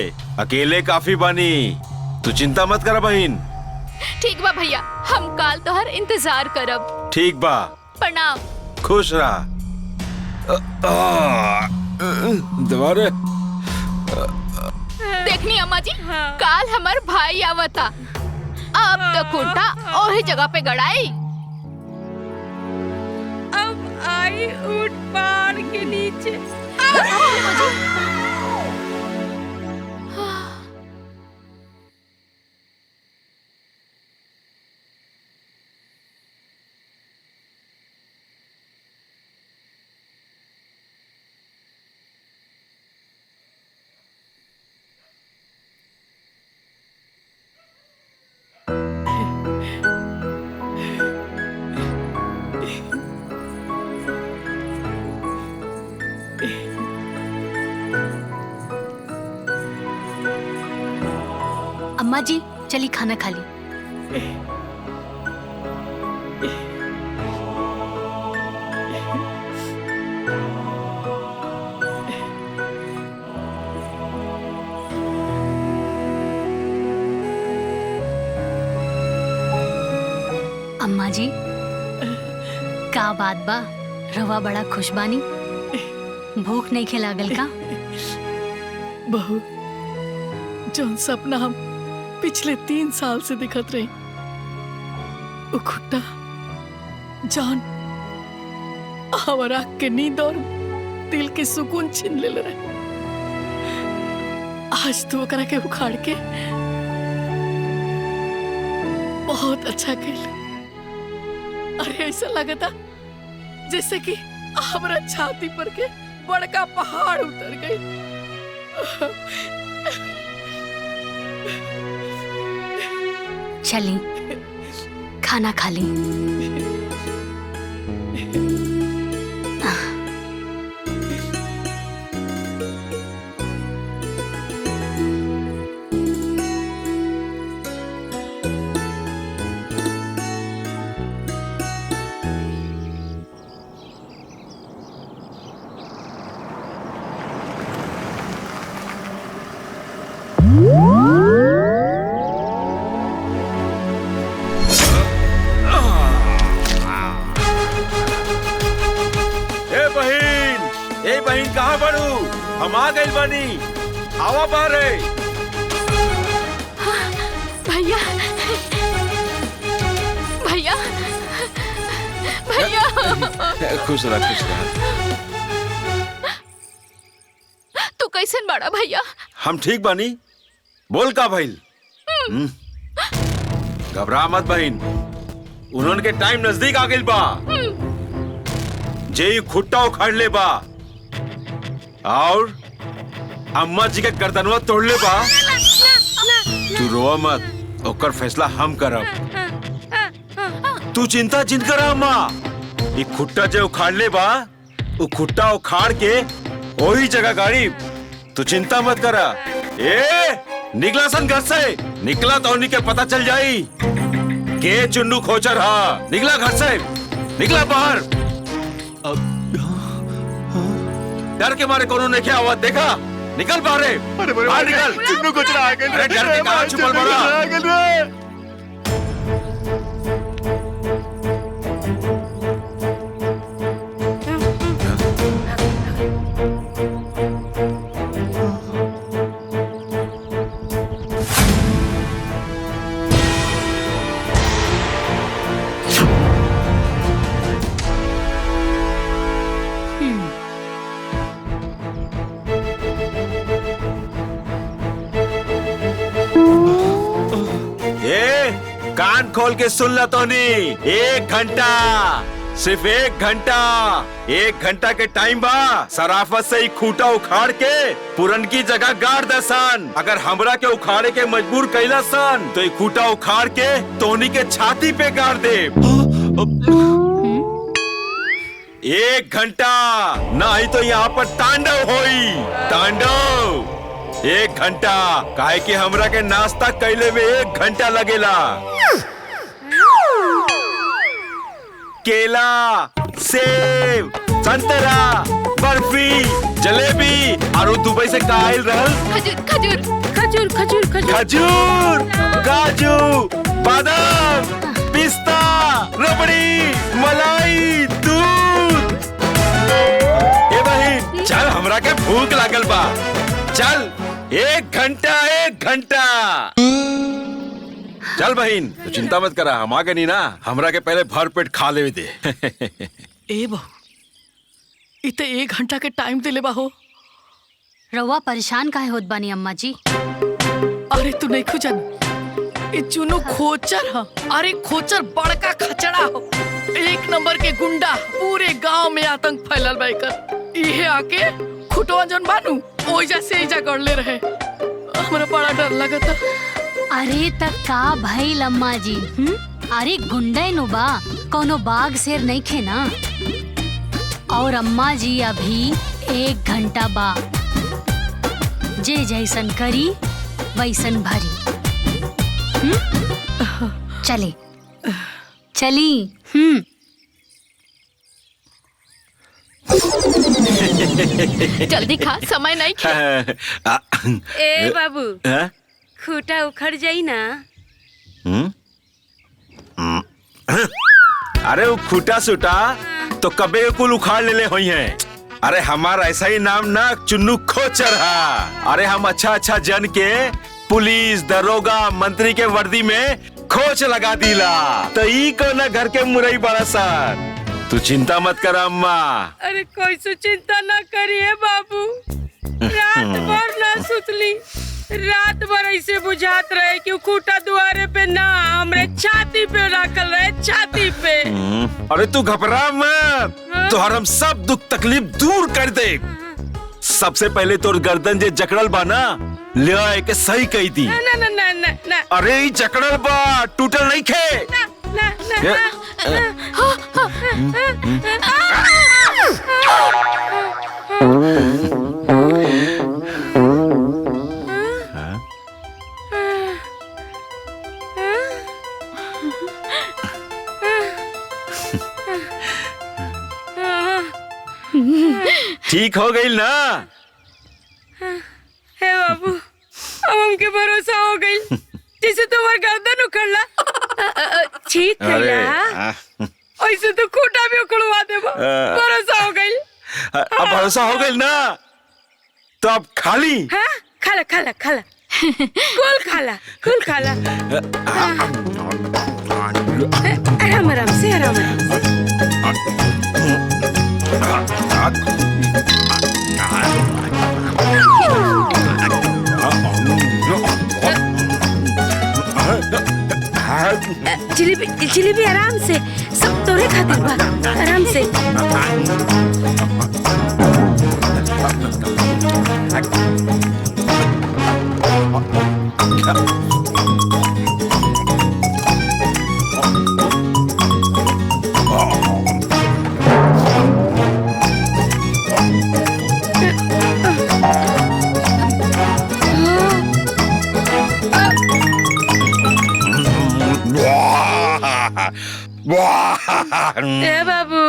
अकेले काफी बानी, तू चिंता मत कर बहन। ठीक बा भैया, हम काल तोहर इंतजार करब। ठीक बा, प्रणाम। खुश रहा। दोबारा देखनी अम्मा जी, काल हमार भाई आवता। अब तो खूंटा ओही जगह पे गड़ाई। अब आई ऊंट पहाड़ के नीचे। अम्मा जी चली खाना खा ली। अम्मा जी का बात बा, रवा बड़ा खुश बानी? भूख नहीं खिलागल का? बहू, जौन सपना हम पिछले 3 साल से दिखत रही, वो खुट्टा जान हमारा आँख के नींद और दिल के सुकून छीन ले रहे। आज तू ओकरा के उखाड़ के बहुत अच्छा खेल। अरे ऐसा लगता जैसे कि हमारा छाती पर के बड़का पहाड़ उतर गई। चली खाना खा ली। हम आ गए बानी, आवा बाहर। भैया भैया भैया खुश रह खुश रह। तू कैसे बड़ा भैया? हम ठीक बानी। बोल का भइल? घबरा मत बहन, उन्होंने के टाइम नजदीक आ गइल बा। जे खुट्टा उखाड़ ले बा और अम्मा जी के गर्दनवा तोड़ ले बा। तू रोवा मत, ओकर फैसला हम करब। तू चिंता जिन कर अम्मा। ये खुट्टा जो उखाड़ ले बा, वो खुट्टा उखाड़ के वही जगह गाड़ी। तू चिंता मत करा। ए निकला सन घर से, निकला तो उन्हीं के पता चल जाई के चुन्नू खोचर। हा निकला घर से, निकला बाहर। डर के मारे कोनो ने क्या हुआ देखा? निकल बाहर, बाहर निकल। चुन्नू खोचर आ गए। अरे डर के कहां छुपल बड़ा? कान खोल के सुन ला तो नहीं। 1 घंटा, सिर्फ 1 घंटा, 1 घंटा के टाइम बा। सराफत से ही खूटा उखाड़ के पुरन की जगह गाड़ दे सन। अगर हमरा के उखाड़े के मजबूर कैला सन तो ये खूटा उखाड़ के तोनी के छाती पे गाड़ दे। 1 घंटा नहीं तो यहाँ पर तांडव होई, तांडव। 1 घंटा काहे कि हमरा के नाश्ता कैले में 1 घंटा लगेला। केला, सेब, संतरा, बर्फी, जलेबी और दुबई से कायल रहल खजूर खजूर खजूर खजूर खजूर खजूर, काजू, बादाम, पिस्ता, रबड़ी, मलाई, दूध। ए बहिन चल, हमरा के भूख लागल बा। चल 1 घंटा, 1 घंटा। चल बहिन, तो चिंता मत करा, हम आगे नहीं ना। हमरा के पहले भर पेट खा ले दे। ए बहू, इते 1 घंटा के टाइम दिले बाहो। रउआ परेशान काहे होत बानी अम्मा जी? अरे तू नहीं खुजन, ये चुनु खोचर ह। अरे खोचर बड़का खचड़ा हो, 1 नंबर के गुंडा। पूरे गांव में आतंक फैलल बा एकर। इहे आके खुटवा जन बानू ओइजा से इजा कर ले रहे। हमरा बड़ा डर लगता। अरे तक का भइल अम्मा जी? अरे गुंडे नु बा, कोनो बाघ शेर नहीं खे ना। और अम्मा जी अभी 1 घंटा बा, जे जैसन करी वैसन भरी। चले चली। जल्दी खा, समय नहीं खे। ए बाबू, खूटा उखड़ जाई ना। अरे वो खूटा सूटा तो कबे कुल उखाड़ ले हुई है। अरे हमारा ऐसा ही नाम ना चुन्नू खोचर है। अरे हम अच्छा अच्छा जन के पुलिस, दरोगा, मंत्री के वर्दी में खोच लगा दिला। तो ई को ना घर के मुरई बड़ा सर। तू चिंता मत कर अम्मा। अरे कोई सो चिंता ना करिए बाबू। रात भर ना सुतली, रात भर ऐसे बुझात रहे कि खूटा दुआरे पे ना, हमरे छाती पे रखल रहे, छाती पे। अरे तू घबरा मत, तोहर हम सब दुख तकलीफ दूर कर दे। सबसे पहले तोर गर्दन जे जकड़ल बा ना, ले आए के सही कही थी। ना ना ना ना ना। अरे ई जकड़ल बा, टूटल नहीं खे। ना ना ना। ठीक हो गई ना? हे बाबू, अब हमके भरोसा हो गई। जैसे तुम्हार गर्दन उखड़ला, ठीक कैला, ऐसे तो खूटा भी उखड़वा देबा। भरोसा हो गई। अब भरोसा हो गई ना? तब खाली हाँ खाला खाला खाला कुल खाला कुल खाला आराम आराम से आराम आराम जिलेबी जिलेबी आराम से सब तोरे खातिर बा आराम से ए बाबू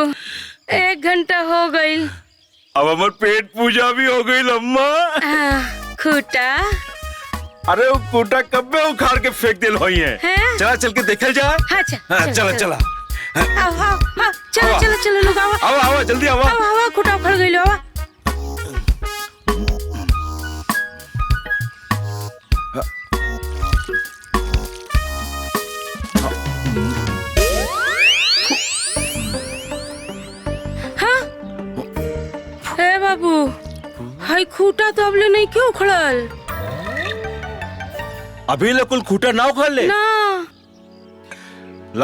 1 घंटा हो गई। अब हमार पेट पूजा भी हो गई अम्मा। खूटा अरे वो खूटा कब में उखाड़ के फेंक दिल हुई है। चला चल के देखल जाए। हाँ चला चला आओ आओ चलो चलो चलो लोग आओ आओ आओ जल्दी आओ आओ आओ खूटा उखड़ गई लो बाबू हाय खूटा तो अबले नहीं क्यों उखड़ल? अभी ले कुल खूटा ना उखाड़ ले ना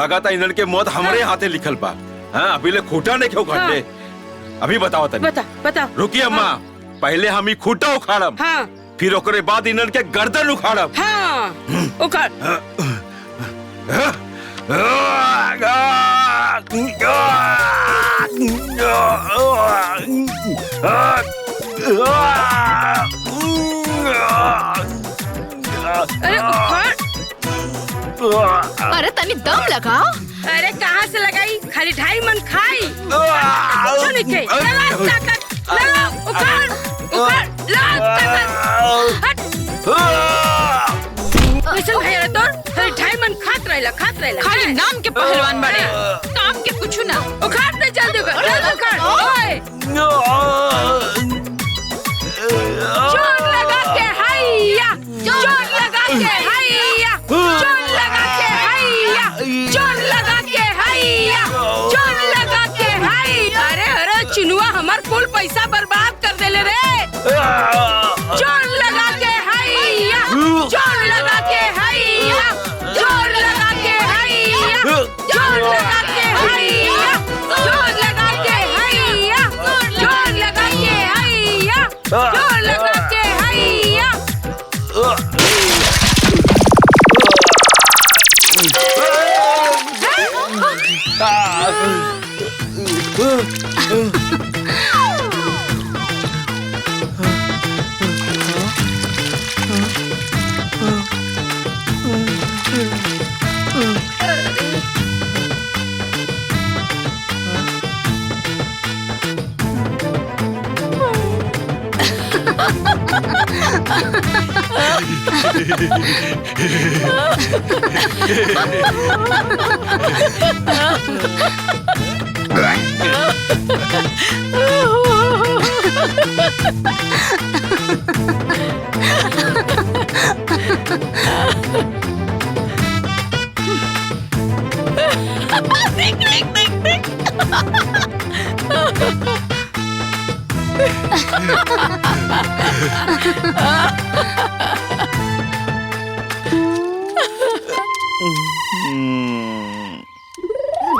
लगाता इन्हन के मौत हमारे हाथे लिखल बा। हाँ अभी ले खूटा नहीं क्यों उखाड़ ले? अभी बताओ तनी। बता रुकिए अम्मा पहले हम ही खूटा उखाड़म। हाँ फिर ओकरे बाद इन्हन के गर्दन उखाड़म। हाँ उखाड़ अरे तनी दम लगाओ। अरे कहाँ से लगाई खाली 2.5 मन खाई कुछ नहीं खाई उखाड़ उखाड़ कैसे भाई रे तोर खाली 2.5 मन खात रहेला खाली नाम के पहलवान बड़े काम के कुछ ना उखाड़ दे जल्दी उखाड़ ओए जोर लगा के हैया जोर लगा के हैया जोर लगा के हैया जोर लगा के हैया जोर लगा के हैया अरे अरे चिनुआ हमार कुल पैसा बर्बाद कर देले रे जोर लगा के हैया जोर लगा के हैया जोर लगा के हैया जोर लगा के हैया जोर लगा के हैया जोर लगा के हैया जोर लगा के हैया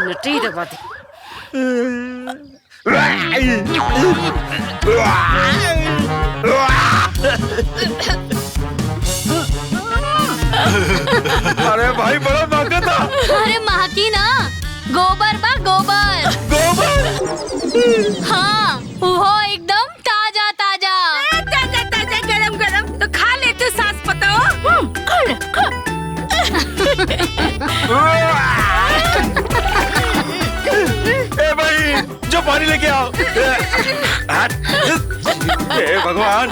लटी दबा दे अरे भाई बड़ा महंगा था। अरे महकी ना गोबर बा गोबर गोबर हाँ वो एकदम ताजा ताजा ताजा ताजा गरम गरम तो खा ले तू सास पताओ ए भाई जो पानी लेके आओ। ए भगवान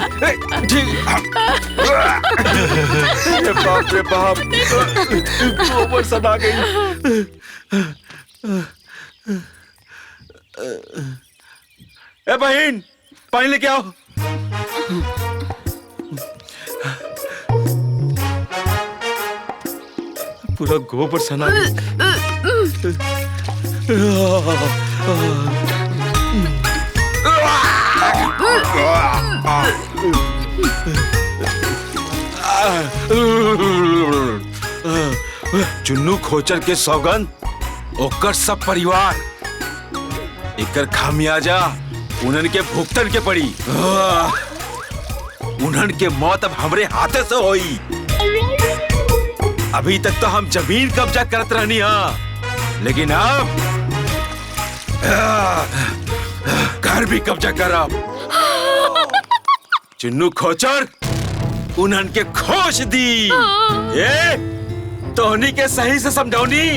ये बाप रे बाप गोबर सना गई। ए बहन पानी लेके आओ। पूरा गोबर सना चुन्नू खोचर के सौगंध ओकर सब परिवार एकर खामियाजा उन्हन के भुगतन के पड़ी। उन्हन के मौत अब हमरे हाथे से होई। अभी तक तो हम जमीन कब्जा करत रहनी हा, लेकिन अब घर भी कब्जा करब। चुन्नू खोचर उन्हन के खोज दी। ये तोहनी के सही से समझौनी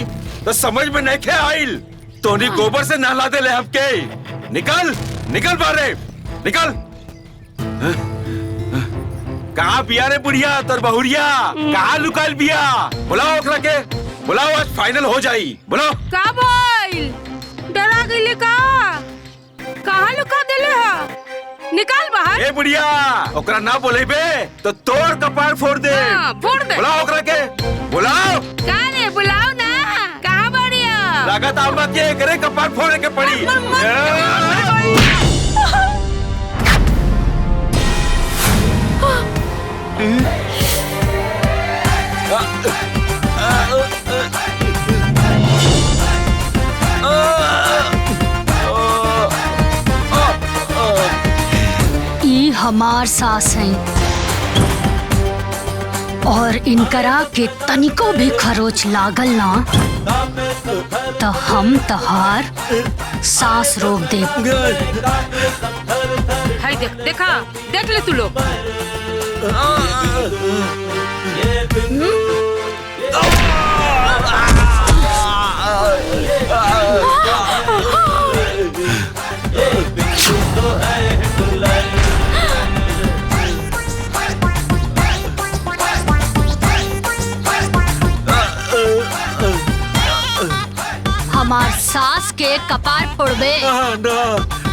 तो समझ में नहीं खे आइल। तोहनी गोबर से नहला दे ले हमके। निकल निकल बारे निकल। कहाँ बिया रे बुढ़िया तोर बहुरिया? कहाँ लुकाल बिया? बुलाओ ओकरा के, बुलाओ, आज फाइनल हो जाई। बुलाओ। का भइल? डरा गइले का? कहाँ लुका देले हा? निकाल बाहर। ए बुढ़िया, ओकरा ना बोलेबे तो तोर कपार फोड़ दे। फोड़ दे। बुलाओ ओकरा के, बुलाओ। का रे बुलाओ ना। कहाँ बढ़िया? लागत आमा के करे कपार फोड़ने के पड़ी। ई हमार सास हैं और इनकरा के तनिको भी खरोच लागल ना तो हम तहार सांस रोक दे। हाय देख, देखा देख ले तू लोग। हमार सास के कपार फोड़बे।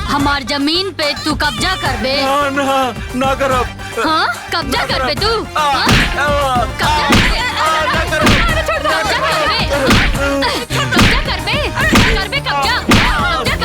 हमार जमीन पे तू कब्जा करबे। ना करब। हाँ कब्जा करबे तू? कब्जा करबे? कब्जा करबे? करबे कब्जा? कब्जा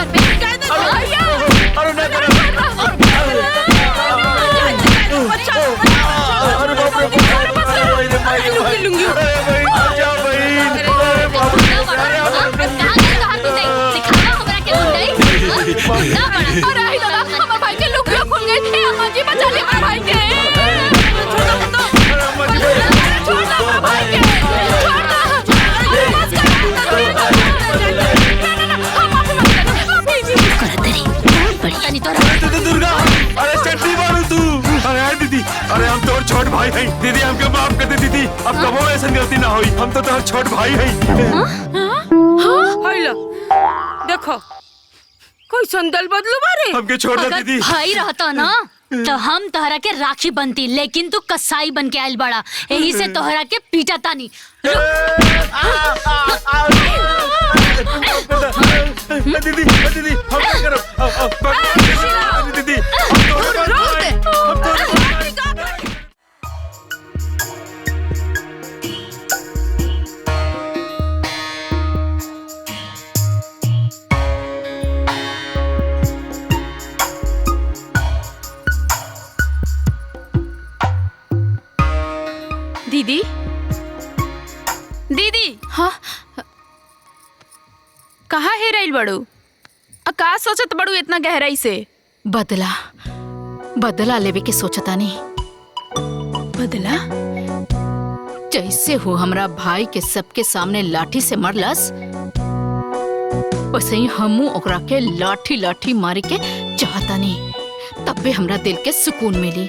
अरे हम तोर छोट भाई हैं दीदी, हमके माफ कर दे दीदी। अब कबो ऐसा गलती ना होई। हम तो तोर छोट भाई हैं। हाइला देखो कोई संदल बदलू बारे। हमके छोड़ दे दीदी। भाई रहता ना तो हम तोहरा के राखी बनती, लेकिन तू कसाई बन के आयल बड़ा, यही से तोहरा के पीटा तानी। दीदी दीदी हम क्या करब? दीदी दीदी दीदी। हाँ कहाँ है रही बड़ू? का सोचत बड़ू इतना गहराई से? बदला बदला लेवे के सोचता नहीं। बदला जैसे हो हमरा भाई के सबके सामने लाठी से मरलस, वैसे ही हमू ओकरा के लाठी लाठी मारे के चाहता नहीं। तब भी हमरा दिल के सुकून मिली।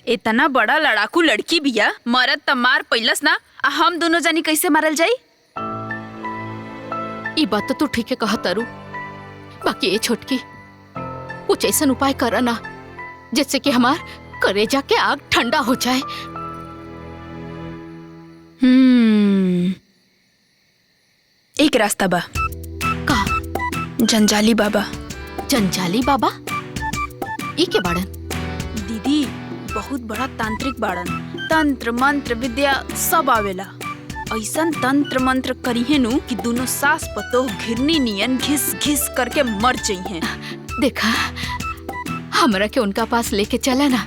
इतना बड़ा लड़ाकू लड़की बिया, मरद त मार पैलस ना, हम दोनों जानी कैसे मारल जाई? ई बात तो तू ठीक है कहा तारू, बाकी ये छोटकी कुछ ऐसा उपाय करा ना जिससे कि हमार करेजा के आग ठंडा हो जाए। एक रास्ता बा। का? जंजाली बाबा। जंजाली बाबा? ई के बाड़न? दीदी बहुत बड़ा तांत्रिक बाड़न, तंत्र मंत्र विद्या सब आवेला। ऐसन तंत्र मंत्र करिहे नु कि दोनों सास पतोह घिरनी नियन घिस घिस करके मर जाइए। देखा हमरा के उनका पास लेके चला ना,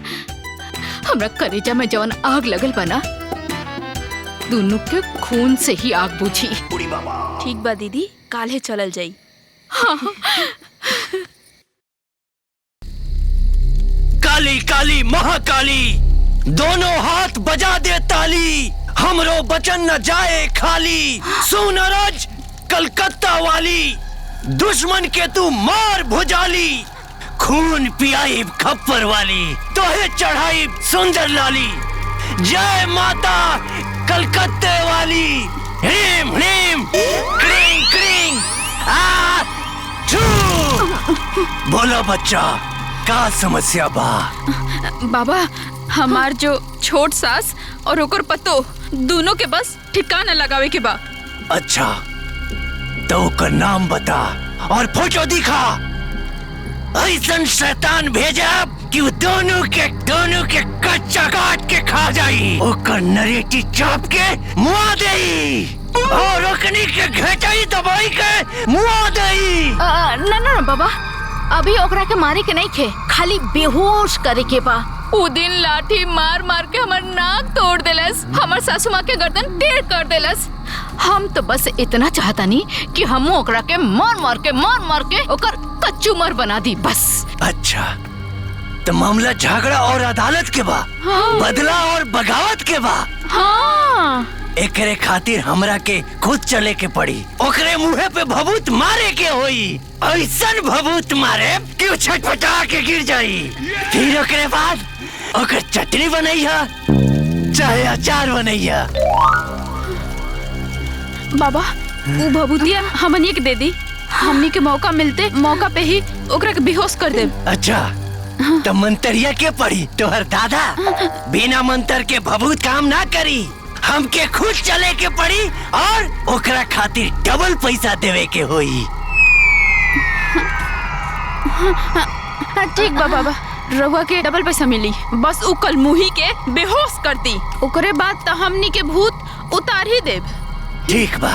हमरा करेजा में जवन आग लगल बना दोनों के खून से ही आग बुझी। ठीक बा दीदी, काल्हे चलल जाई। हाँ। काली काली महाकाली दोनों हाथ बजा दे ताली, हमरो बचन न जाए खाली। सुन अरज कलकत्ता वाली, दुश्मन के तू मार भुजाली। खून पियाई खप्पर वाली, तोहे चढ़ाई सुंदर लाली। जय माता कलकत्ते वाली, हिम हिम क्रिंग क्रिंग आ छू। बोलो बच्चा, का समस्या बा? बाबा हमार जो छोट सास और ओकर पतो दोनों के बस ठिकाना लगावे के बा। अच्छा तो ओकर नाम बता और फोटो दिखा। ऐसन शैतान भेजा कि दोनों के कच्चा काट के खा जाई। ओकर नरेटी चाप के मुआ देई और ओकनी के घेटाई दबाई के मुआ देई। ना ना बाबा, अभी ओकरा के मारे के नहीं खे, खाली बेहोश करे के बा। उ दिन लाठी मार मार के हमर नाक तोड़ देलस, हमर सासू माँ के गर्दन टेढ़ कर देलस। हम तो बस इतना चाहता नहीं कि हम ओकरा के मार मार के ओकर कच्चू मर बना दी बस। अच्छा तो मामला झगड़ा और अदालत के बा। हाँ। बदला और बगावत के बा। हाँ। एकरे खातिर हमरा के खुद चले के पड़ी। ओकरे मुँहे पे भभूत मारे के होई, ऐसन भभूत मारे कि वो छटपटा के गिर जाई। फिर ओकरे बाद ओकर चटनी बनैया चाहे अचार बनैया। बाबा वो भभूतिया हमनी के दे दी, हमनी के मौका मिलते मौका पे ही ओकरा के बेहोश कर दे। अच्छा तो मंतरिया के पड़ी तोहर दादा? बिना मंतर के भभूत काम ना करी, हमके खुद चले के पड़ी और ओकरा खातिर डबल पैसा देवे के होई। ठीक बा बाबा, रउआ के डबल पैसा मिली, बस उ कल मुही के बेहोश कर दी, ओकरे बाद तो हमनी के भूत उतार ही देब। ठीक बा,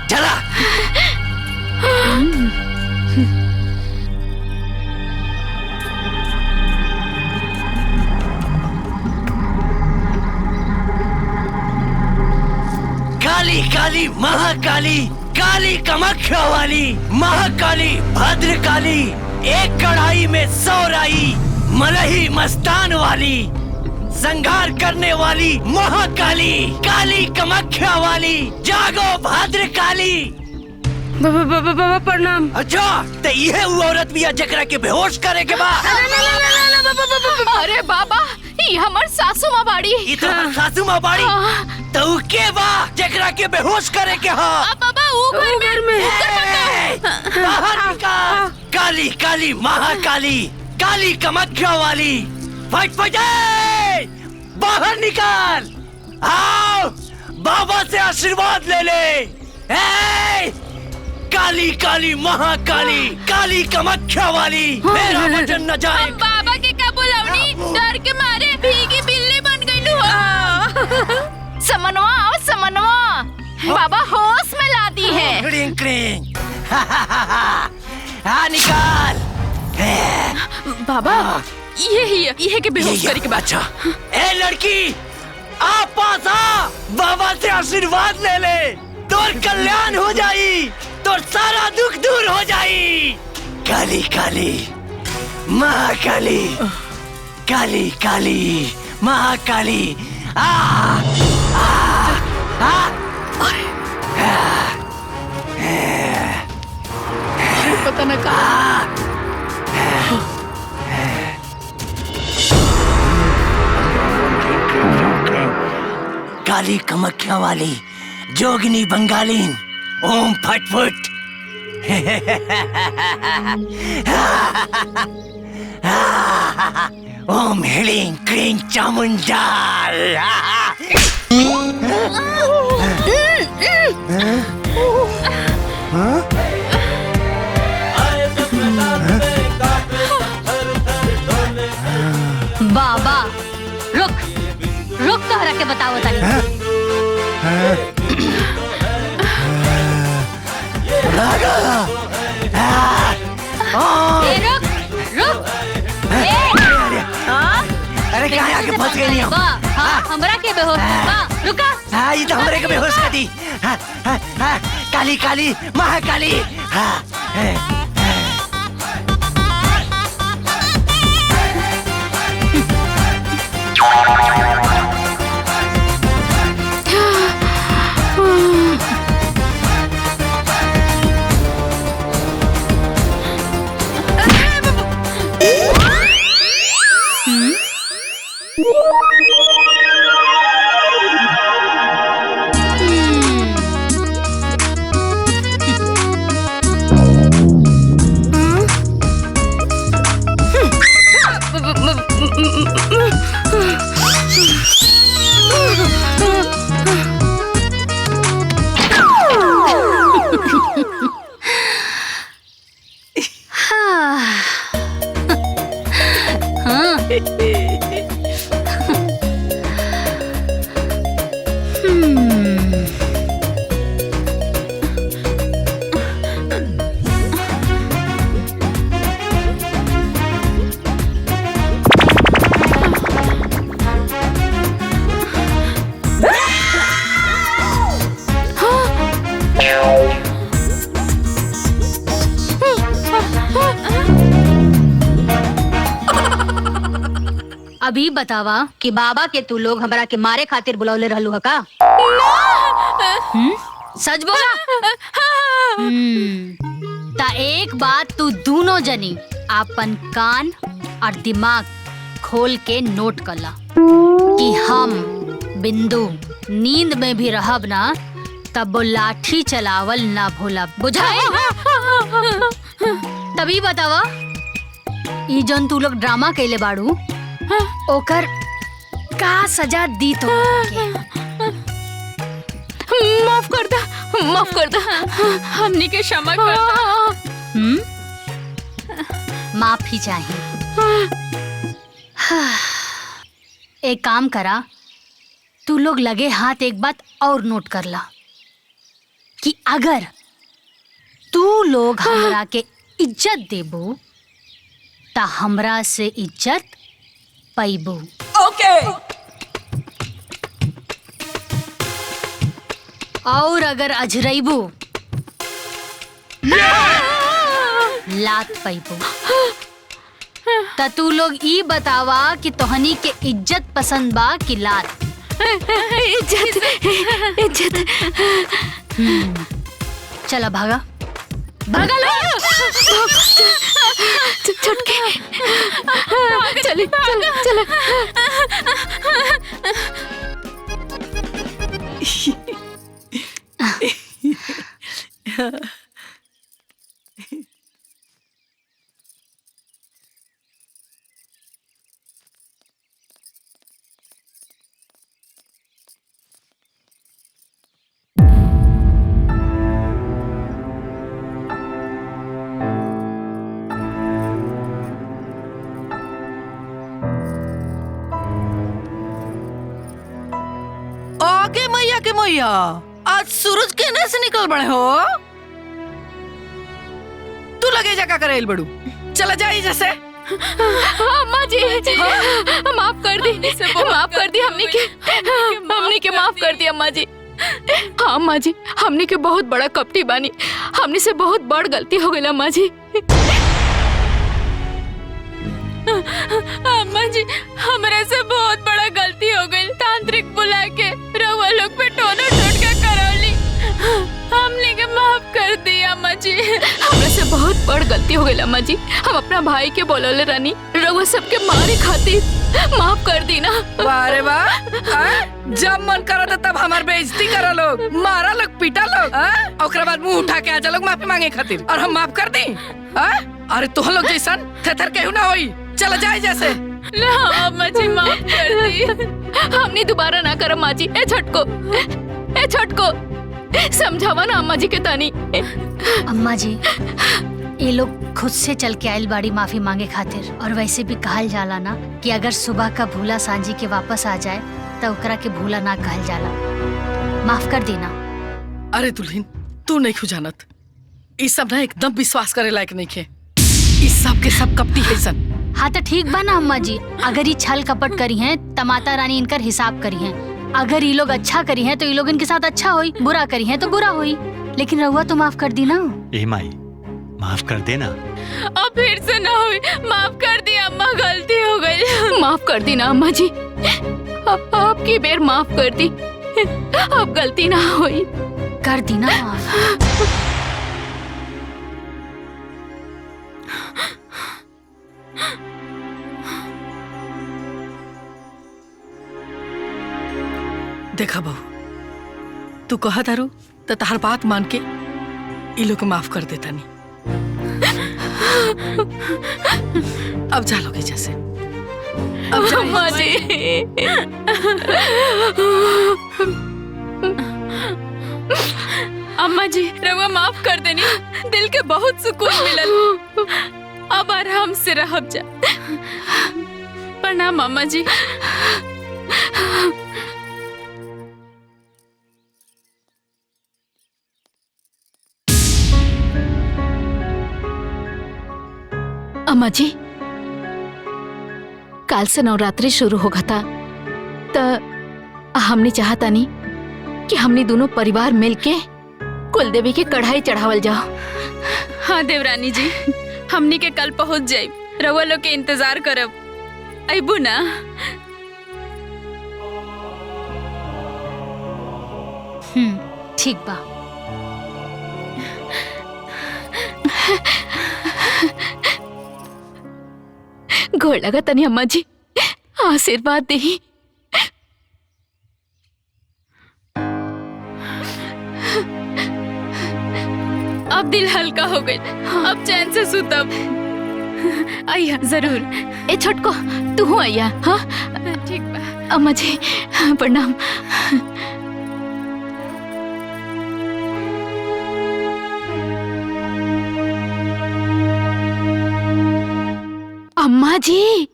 चला। काली काली महाकाली, काली कामाख्या वाली, महाकाली भद्रकाली, एक कढ़ाई में 100 राई, मलही मस्तान वाली, संघार करने वाली महाकाली, काली कामाख्या वाली, जागो भद्रकाली। बाबा प्रणाम। अच्छा तो ये वो औरत भी जकरा के बेहोश करे के बा? अरे बाबा ये हमर सासू माँ बाड़ी। ये तो हमर सासू माँ बाड़ी। तो के बा जकरा के बेहोश करे के हा? बाबा वो घर में बाहर निकाल। काली काली महाकाली, काली कामाख्या वाली, फट बाहर निकाल। आओ बाबा से आशीर्वाद ले ले। काली काली महाकाली, काली कामाख्या वाली, मेरा वचन न जाए। बाबा के का बुलावनी, डर के मारे भीगी बिल्ली बन गई हो। समनवा समनवा, बाबा होश में ला दी है। क्रिंग क्रिंग हाँ निकाल। बाबा ये के बेहोश करे के बाद। अच्छा ए लड़की आ पास आ, बाबा से आशीर्वाद ले ले, तोर कल्याण हो जाई, तोर सारा दुख दूर हो जाई। काली काली महाकाली, काली काली महाकाली, आ आ आ पता न कहा। काली कामाख्या वाली, जोगिनी बंगालीन, ओम फटफट। ओम हिलिंग क्रिंग चामुंडा। बाबा रुक रुक, फंस गई हम। हाँ, हमरा के बेहोश बा। रुका। हाँ, ये तो हमरे के बेहोश कर दी। हाँ, हाँ, हाँ, काली काली महाकाली। हाँ, अभी बतावा कि बाबा के तू लोग हमरा के मारे खातिर बुलौले रहलू ह का? सच बोला? ता एक बात तू दोनों जनी अपन कान और दिमाग खोल के नोट कर ला कि हम बिंदु नींद में भी रहब ना तब वो लाठी चलावल ना भूलब, बुझाए? तभी बतावा ई जन तू लोग ड्रामा कैले बाड़ू ओकर का सजा दी तो? माफ कर दा हमनी के क्षमा कर दा। माफी चाहिए। एक काम करा, तू लोग लगे हाथ एक बात और नोट कर ला कि अगर तू लोग हमरा के इज्जत देबू ता हमरा से इज्जत पैबू। ओके। और अगर अजरैबू लात पैबू। ता तू लोग ई बतावा कि तोहनी के इज्जत पसंद बा कि लात? इज्जत। चला भागा भागा लो। छुटके चले चले आगे मैया के मैया, आज सूरज केने से निकल बड़े हो? तू लगे जगह करेल बड़ू, चला जाई जैसे। अम्मा जी माफ कर दी हमनी के माफ कर दी अम्मा जी। हाँ अम्मा जी, हमनी के बहुत बड़ा कपटी बानी, हमनी से बहुत बड़ गलती हो गई अम्मा जी। अम्मा जी हमरा से बहुत बड़ा गलती हो गई, तांत्रिक बुला के रउआ लोग पे टोना टोटका करौली, हमने के माफ कर दी अम्मा जी। हमरा से बहुत बड़ गलती हो गई अम्मा जी, हम अपना भाई के बोलौले रानी रउआ सबके मारे खातिर, माफ कर दी ना। वाह वाह, जब मन करा था तब हमार बेइज्जती करा लोग, मारा लोग, पीटा लोग, ओकरा बाद मुंह उठा के आजा लोग माफी मांगे खातिर, और हम माफ कर दी? अरे तुम लोग जैसन थेथर केहू ना होई, चला जाए जैसे। ना अम्मा जी माफ कर दी, हमने दोबारा ना करम अम्मा जी। ए छोटको समझावा ना अम्मा जी के तानी। अम्मा जी ये लोग खुद से चल के आयल बाड़ी माफी मांगे खातिर, और वैसे भी कहल जाला ना कि अगर सुबह का भूला सांझी के वापस आ जाए तो ओकरा के भूला ना कहल जाला। माफ कर देना। अरे दुल्हन तू नहीं खुजानत, इस सब ना एकदम विश्वास करे लायक नहीं खे, इस सब के सब कपटी है सन। हाँ तो ठीक बा ना अम्मा जी, अगर ये छल कपट करी हैं तो माता रानी इनकर हिसाब करी हैं। अगर ये लोग अच्छा करी हैं तो ये लोग इनके साथ अच्छा होई, बुरा करी हैं तो बुरा होई। लेकिन रहुआ तो माफ कर दी ना। ए माई माफ कर देना। अब फिर से ना हुई, माफ कर दी अम्मा, गलती हो गई। माफ कर दी ना अम्मा जी, आपकी बेर माफ कर दी, अब गलती ना हुई। कर दी ना माफ। देखा बहू, तू कहा तारू तो तहार बात मान के ई लोग के माफ कर देता नहीं। अब जा लोगे जैसे। अब जा अम्मा जी। अम्मा जी रवा माफ कर देनी, दिल के बहुत सुकून मिलल। अब आराम से रहब जा। प्रणाम अम्मा जी। अम्मा जी, काल से नवरात्रि शुरू होगा था, तो हमने चाहता नहीं कि हमने दोनों परिवार मिलके कुल देवी के कढ़ाई चढ़ावल जाओ। हाँ देवरानी जी, हमनी के कल पहुंच जाए, रवा लोग के इंतजार करब। अबू ना? ठीक बा। गोड़ लगा तनी अम्मा जी, आशीर्वाद दे। अब दिल हल्का हो गई, अब चैन से सुतब। आइया जरूर। ए छोटको तू हूँ आइया। हाँ ठीक बा। अम्मा जी प्रणाम। अम्मा जी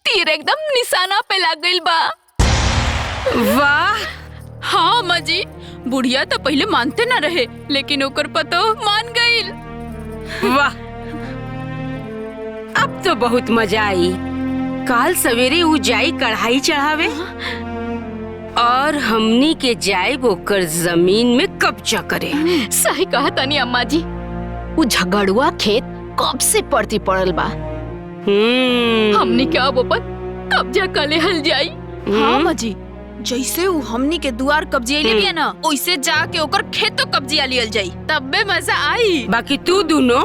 तीर एकदम निशाना पे लग गई बा। वाह। हाँ अम्मा जी, बुढ़िया तो पहले मानते न रहे, लेकिन ओकर पतो मान गई। वाह, अब तो बहुत मजा आई। काल सवेरे वो जाई कढ़ाई चढ़ावे और हमनी के जाए ओकर जमीन में कब्जा करे। सही कहा तनी अम्मा जी, वो झगड़ुआ खेत कब से पड़ती पड़ल बा। हमनी क्या अब पर कब्जा कर लेहल जाई। हाँ अम्मा जी, जैसे वो हमनी के दुआर कब्जे ले बिया ना, वैसे जाके ओकर खेतो कब्जिया लियल जाई, तब में मजा आई। बाकी तू दोनों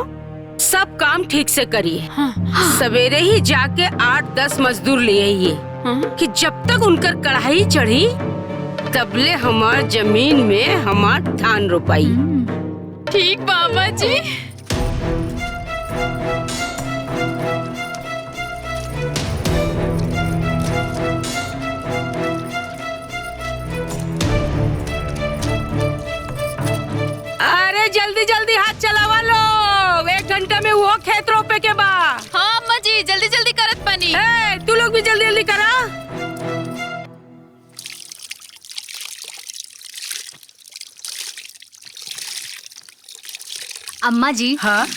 सब काम ठीक से करिए। सवेरे ही जाके 8-10 मजदूर ले आइए कि जब तक उनकर कढ़ाई चढ़ी तबले हमार जमीन में हमार धान रोपाई। ठीक बाबा जी। अरे जल्दी जल्दी हाथ चलावा लो, 1 घंटा में वो खेत रोपे के बा। हाँ अम्मा जी, जल्दी जल्दी करत पानी। तू लोग भी जल्दी जल्दी करा। अम्मा जी, हाँ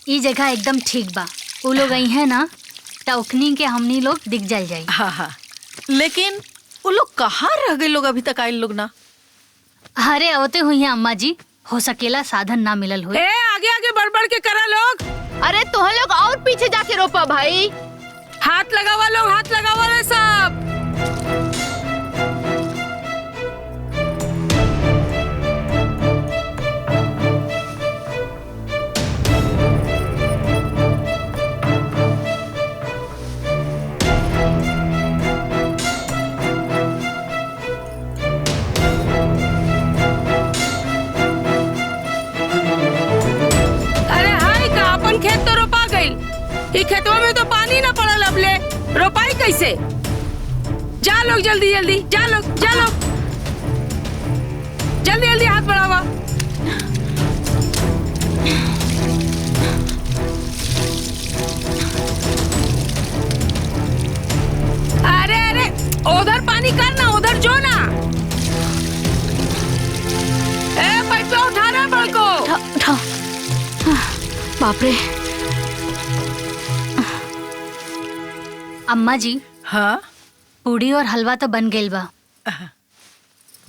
ये जगह एकदम ठीक बा। वो लोग आई है ना, टोकनी के हमनी लोग दिख जल जाए। हाँ हाँ, लेकिन वो लोग कहाँ रह गए लोग अभी तक आए लोग ना? अरे होते हुई है अम्मा जी, हो सकेला साधन ना मिलल हुए। आगे आगे बढ़ के करा लोग। अरे तुम लोग और पीछे जाके रोपा भाई। हाथ लगावा लोग, हाथ लगावा लो सब। खेतवा में तो पानी ना पड़ल, अबले रोपाई कैसे? जा लोग जल्दी जल्दी, जा लोग जल्दी जल्दी हाथ बढ़ावा। अरे अरे उधर पानी करना, उधर जो ना। पैसा उठाना बड़को। बाप रे, अम्मा जी। हाँ पूड़ी और हलवा तो बन गइल बा,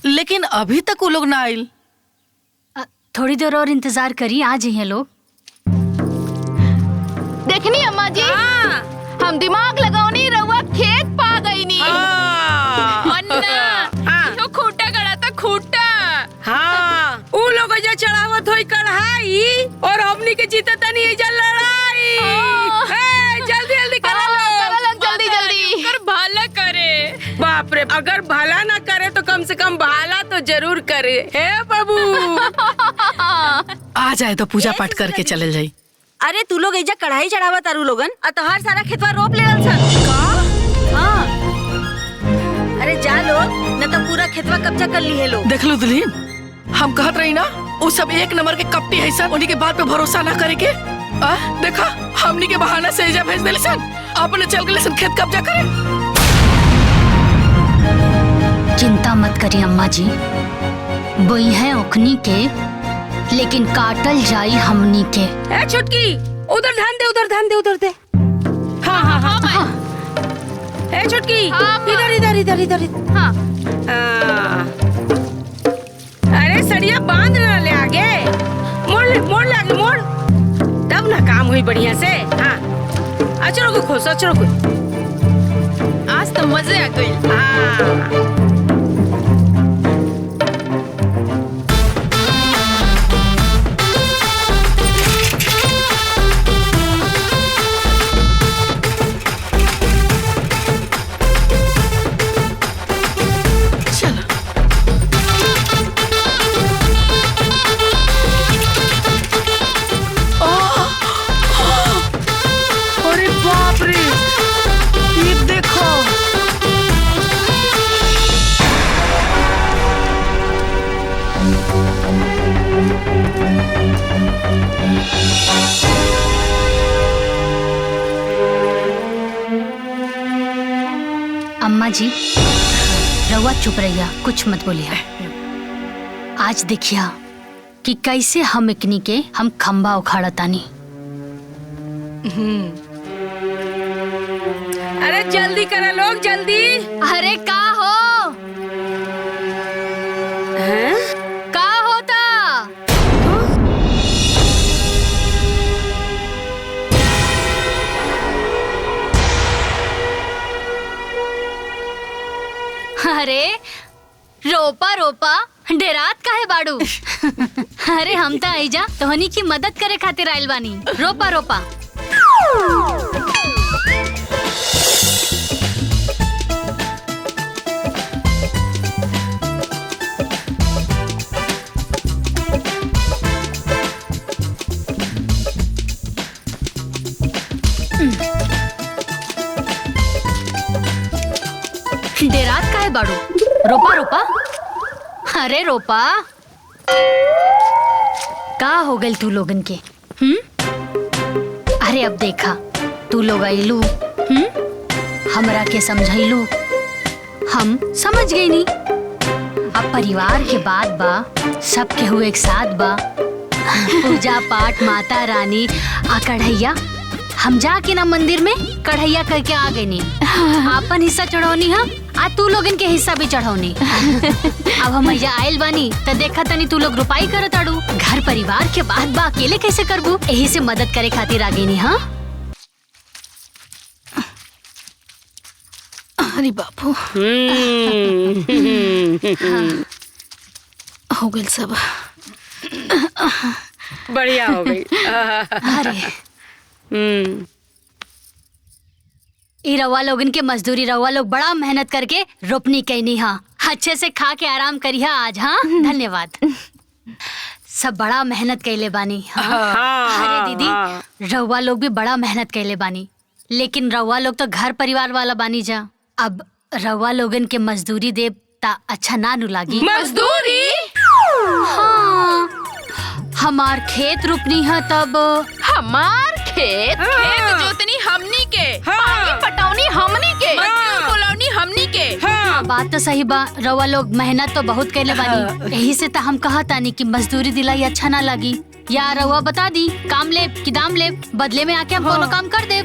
लेकिन अभी तक वो लोग ना आइल। थोड़ी देर और इंतजार करी, आ जाइए लोग। देखनी अम्मा जी, हम दिमाग लगाओनी रहुआ खेत पा गई नी। तो खूटा गड़ा था खूटा। हाँ उ लोग जो चढ़ावत होई कढ़ाई और हमनी के जीता तनी एजा लड़ाई। जल्दी जल्दी करा लो, जल्दी जल्दी कर भाला करे। बाप रे, अगर भला ना करे तो कम से कम भाला तो जरूर करे। हे बाबू आ जाए तो पूजा पाठ करके चले जाई। अरे तू लोग एजा कढ़ाई चढ़ावा तारू लोगन और तोहार सारा खेतवा रोप ले सन। हाँ अरे जा लोग, न तो पूरा खेतवा कब्जा कर ली है लोग। देख लो दुल्हीन, हम कहत रही ना वो सब एक नंबर के कपटी है सन, उन्हीं के बात पे भरोसा ना करे के। देखा हमनी के बहाना से एजा भेज देली सन, अपने चल गए सन खेत कब्जा करे। चिंता मत करिए अम्मा जी, बोई है ओखनी के, लेकिन काटल जाई हमनी के। ए छुटकी, उधर ध्यान दे, उधर ध्यान दे, उधर दे। हाँ हाँ हाँ हाँ। ए छुटकी, इधर इधर इधर इधर। हाँ। अरे सड़िया बांध ना ले आगे, मोड़ ले आगे, मोड़, तब ना काम हुई बढ़िया से। हाँ अचरो को खोस, अचरो को। आज तो मजे आ गई। हाँ अम्मा जी, रवा चुप रहिया, कुछ मत बोलिए। आज देखिया कि कैसे हम इकनी के हम खंबा उखाड़ा तानी। अरे जल्दी करा लोग, जल्दी। अरे का हो? का होता? अरे रोपा रोपा डेरात काहे बाड़ू? अरे हम तो आइजा तोहनी की मदद करे खातिर आइल बानी। रोपा रोपा। डेरात काहे बाड़ू? रोपा रोपा। अरे रोपा। का हो गइल तू लोगन के? अरे अब देखा, तू लोग आइलू, हमरा के समझाइलू, हम समझ गई नी। अब परिवार के बात बा, सब के हुए एक साथ बा, पूजा पाठ माता रानी आ कढ़ैया, हम जाके ना मंदिर में कढ़ैया करके आ गई नी। आपन हिस्सा चढ़ौनी है, आ तू लोगन के हिस्सा भी चढ़ौनी। अब हम मैया आयल बानी तो देखा तनी तू लोग रुपाई करत आड़ू। घर परिवार के बात बा, अकेले कैसे करबू? यही से मदद करे खातिर आ गई नी। हाँ अरे बापू, हो गई सब, बढ़िया हो गई। अरे ई रवा लोगन के मजदूरी, रवा लोग बड़ा मेहनत करके रोपनी कैनी। हाँ अच्छे से खा के आराम करिया आज। हाँ धन्यवाद। सब बड़ा मेहनत कैले बानी। हाँ। अरे दीदी, रवा लोग भी बड़ा मेहनत कैले बानी, लेकिन रवा लोग तो घर परिवार वाला बानी जा। अब रवा लोगन के मजदूरी देब ता अच्छा ना नु लागी। मजदूरी? हाँ, हमार खेत रोपनी है तब। हमार खेत? खेत जोतनी हमनी के, पानी पटौनी हमनी के, मजदूर बुलावनी हमनी के। बात तो सही बा, रवा लोग मेहनत तो बहुत कैले बानी, यही से तो हम कहा तानी कि मजदूरी दिलाई अच्छा ना लगी। या रवा बता दी काम ले कि दाम ले, बदले में आके हम कोनो काम कर दे।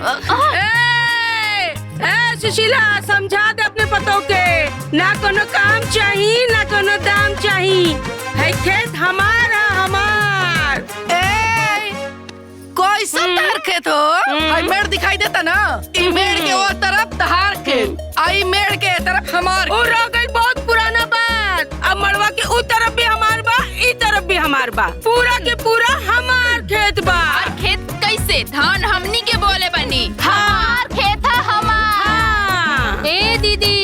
सुशीला समझा दे अपने पतों के, ना कोनो काम चाहिए ना कोनो दाम चाहिए, है खेत हमारा हमार। कोई सत्तर खेत हो, आई मेड़ दिखाई देता ना, ई मेड़ के वो तरफ तहार खेत, आई मेड़ के तरफ हमार। और रह गई बहुत पुराना बात, अब मड़वा के उ तरफ भी हमार बा, ई तरफ भी हमार बा, पूरा के पूरा हमार खेत बा। और खेत कैसे? धान हमनी के बोले बनी, हमार खेत है हमार। ए दीदी,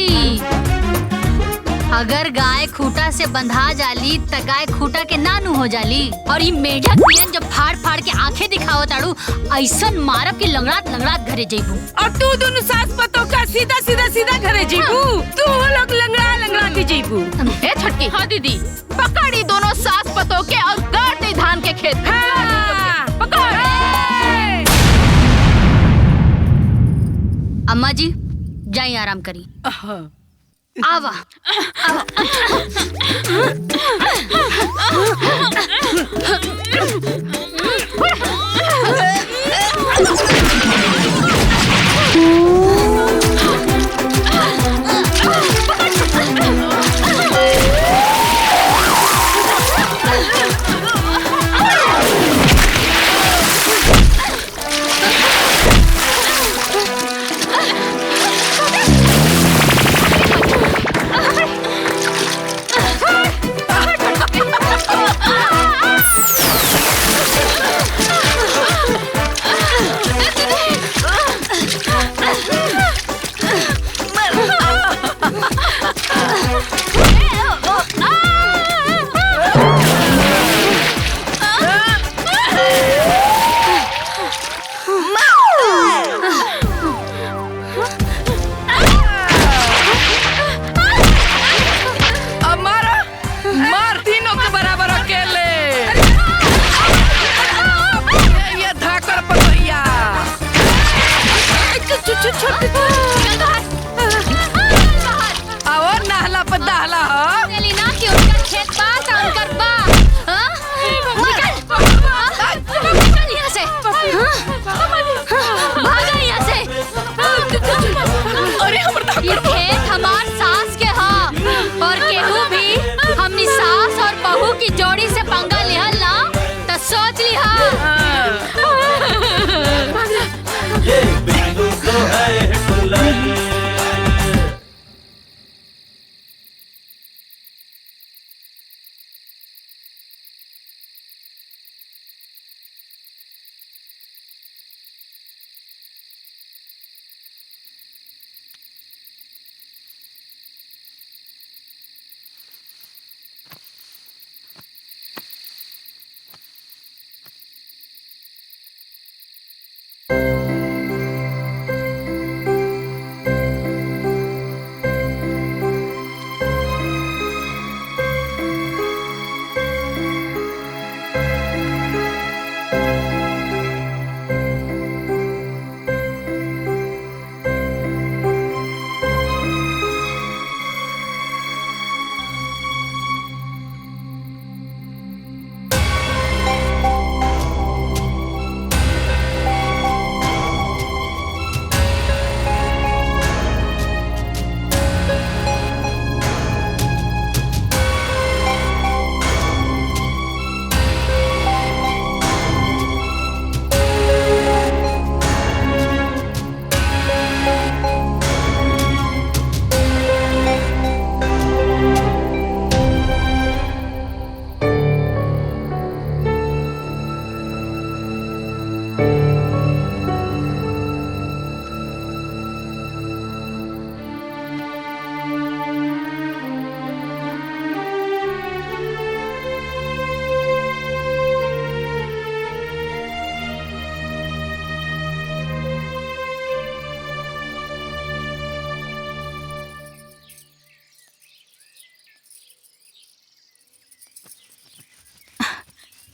अगर गाय खूटा से बंधा जाली त गाय खूटा के नानू हो जाली। और ये मेढक नियन जब फाड़ फाड़ के आंखें दिखावत ताड़ू, ऐसन मारब कि लंगड़ात लंगड़ात घरे जइबू। और तू दोनों सास पतों का सीधा सीधा सीधा घरे जइबू, तू लोग लंगड़ा लंगड़ा के जइबू। ए छटकी, हाँ दीदी, पकड़ी दोनों सास पतों के और गाड़ दे धान के खेत। पकड़। अम्मा जी जाई आराम करी। आवा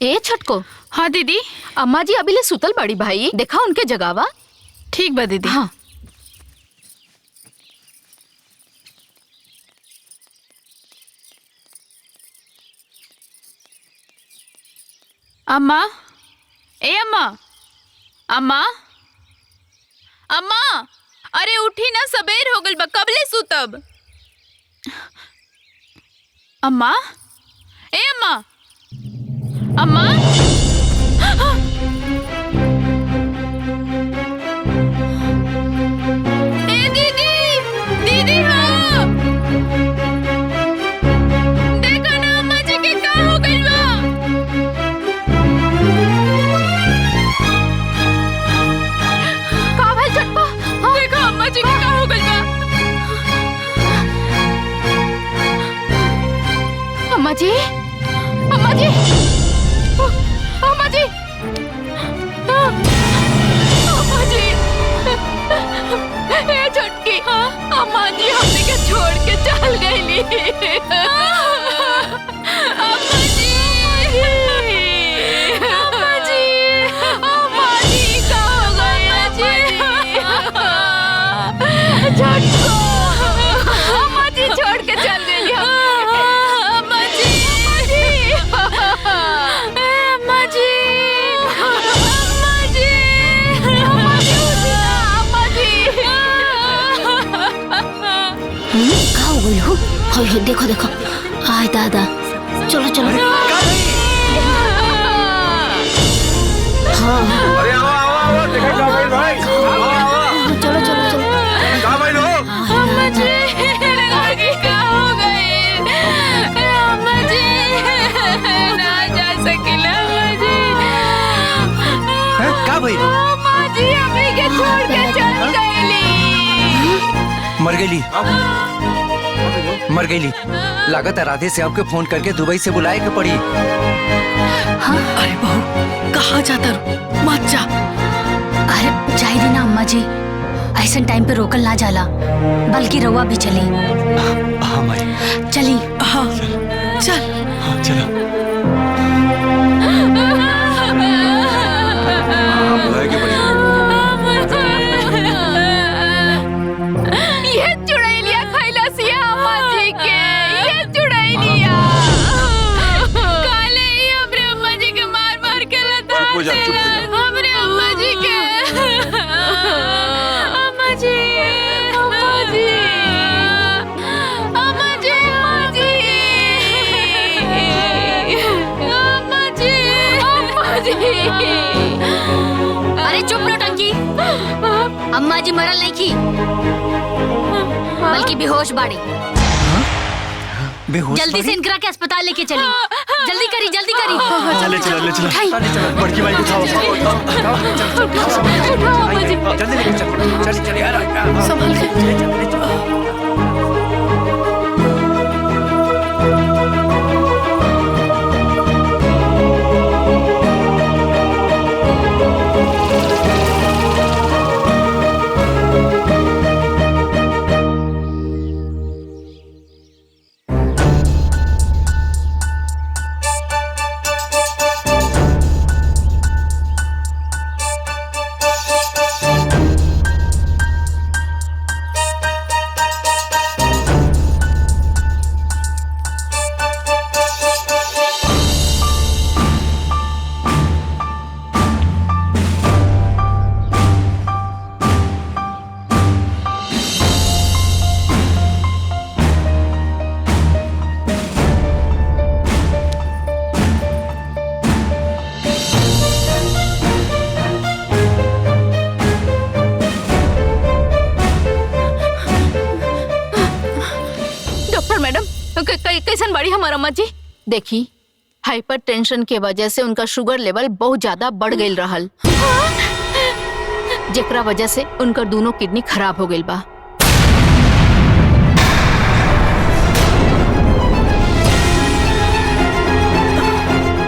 ए छटको। हाँ दीदी। अम्मा जी अभी ले सुतल बड़ी भाई, देखा उनके जगावा। ठीक बा दीदी। हाँ। अम्मा, ए अम्मा, अम्मा, अम्मा, अरे उठी ना, सबेर हो गइल बा, कबले सुतब? अम्मा, ए अम्मा, अम्मा, ए दीदी, दीदी हाँ, देखो ना अम्मा जी के का हो गइल बा। का भइल चटपा? देखो अम्मा जी के का हो गइल बा। अम्मा जी, अम्मा जी, अम्मा जी, अम्मा जी, ए छटकी, अम्मा जी हमने के छोड़ के चल गईली। अम्मा जी, अम्मा जी, अम्मा जी का हो गया जी? छटको, अम्मा जी छोड़ के चल गईली हमने। अम्मा जी, अम्मा जी, अम्मा जी, अम्मा जी, अम्मा जी। का हो गइल हो? हाय देखो देखो, आय दादा, चलो चलो। हाँ अरे आओ आओ आओ, देखो क्या भाई भाई, चलो चलो चलो। कहाँ भाई हो? अम्मा जी, क्या हो गई? अम्मा जी, ना जा सकिला अम्मा जी। का भाई? अम्मा जी हमें के छोड़ के चल गईली। मर गईली, मर गईली। लागत है राधे से आपके फोन करके दुबई से बुलाए के पड़ी। हाँ? अरे बहू कहाँ जाता रू? मत जा। अरे जाई दी ना अम्मा जी, ऐसा टाइम पे रोकल ना जाला, बल्कि रवा भी चली। हाँ माई चली। हाँ चल। हाँ चलो। ये चुड़ैलिया खैलसिया अम्मा जी के, ये चुड़ैलिया काले ही हमरे अम्मा जी के मार मार के लता हमरे अम्मा जी के। अम्मा जी, अम्मा जी, अम्मा जी, अम्मा जी, अम्मा जी, अम्मा जी। अरे चुप नौटंकी, अम्मा जी मरल नहीं की, बल्कि बेहोश बाड़ी। बेहोश जल्दी से इनकरा के अस्पताल लेके चली। जल्दी करी, जल्दी करी। चले चले चले, बड़की भाई उठाओ। जल्दी लेके चल, चल चल, संभल के। कैसन बड़ी हमारा अम्मा जी? देखी, हाइपर टेंशन के वजह से उनका शुगर लेवल बहुत ज्यादा बढ़ गई रहल, जेकरा वजह से उनका दोनों किडनी खराब हो गई बा।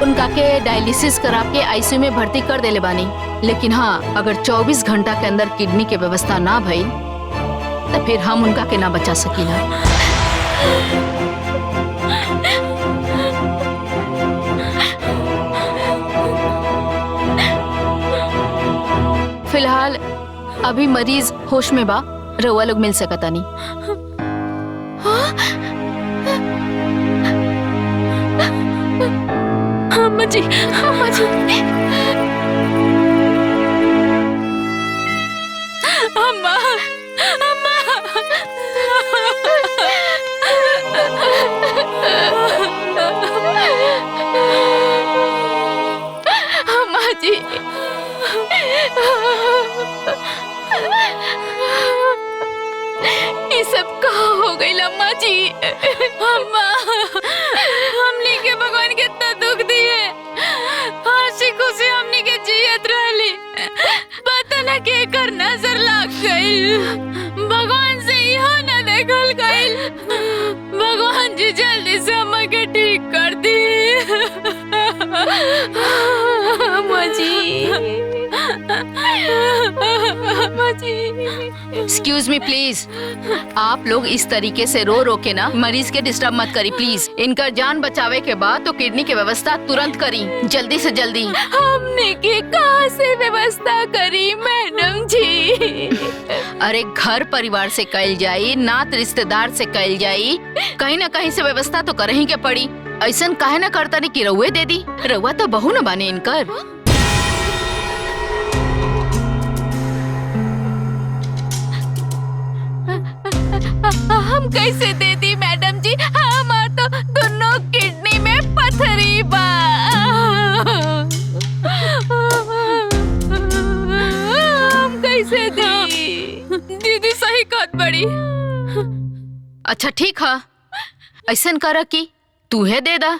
उनका के डायलिसिस करा के आईसीयू में भर्ती कर देले बानी, लेकिन हाँ, अगर 24 घंटा के अंदर किडनी के व्यवस्था ना भई तो फिर हम उनका के ना बचा सकीला। फिलहाल अभी मरीज होश में बा, रउआ लोग मिल सकता नहीं। अम्मा जी, अम्मा जी, अम्मा, जी। ये सब कहाँ हो गई अम्मा जी? अम्मा, हमने के भगवान कितना दुख दिए, हंसी खुशी हमने के जियत रहली, पता न के कर नजर लग गई, भगवान से यहाँ न देखल गई। भगवान जी जल्दी से अम्मा के ठीक कर दी। अम्मा जी, अम्मा जी। एक्सक्यूज मी प्लीज, आप लोग इस तरीके से रो रो के ना मरीज के डिस्टर्ब मत करी प्लीज। इनका जान बचावे के बाद तो किडनी की व्यवस्था तुरंत करी, जल्दी से जल्दी। हमने की कहाँ से व्यवस्था करी मैडम जी? अरे घर परिवार से कल जाई, नात रिश्तेदार से कल जाई, कहीं ना कहीं से व्यवस्था तो करही के पड़ी। ऐसा काहे ना करता नहीं कि रउए दे दी, रउआ तो बहू न बाने इनकर। हम कैसे दे दी मैडम जी? हमार तो दोनों किडनी में पथरी बा। हम कैसे दी? दीदी सही कहत बड़ी। अच्छा ठीक है, ऐसा कर कि तू है दे दा।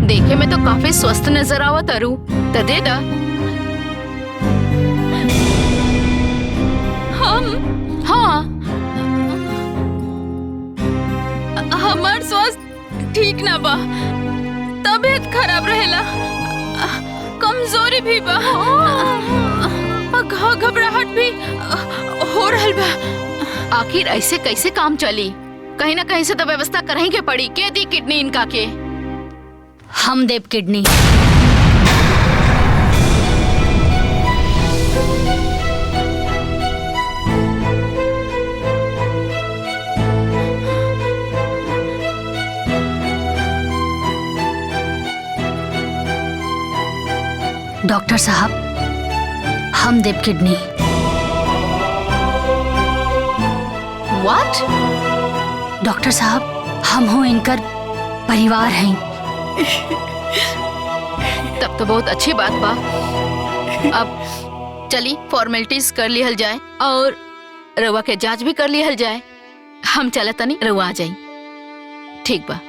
देखे में तो काफी स्वस्थ नजर आवत अरु, तो दे दा। हाँ, हमार स्वास्थ्य ठीक ना बा, तबीयत खराब रहेला, कमजोरी भी बा, घबराहट भी हो रहल बा। आखिर ऐसे कैसे काम चली? कहीं ना कहीं से तो व्यवस्था करही के पड़ी। के दी किडनी इनका के? हम देव किडनी। डॉक्टर साहब, हम देव किडनी। व्हाट? डॉक्टर साहब, हम हो इनकर परिवार हैं। तब तो बहुत अच्छी बात बा। अब चली फॉर्मेलिटीज कर लिहल जाए और रउआ के जांच भी कर लिहल जाए। हम चले तनी, रउआ आ जाई। ठीक बा।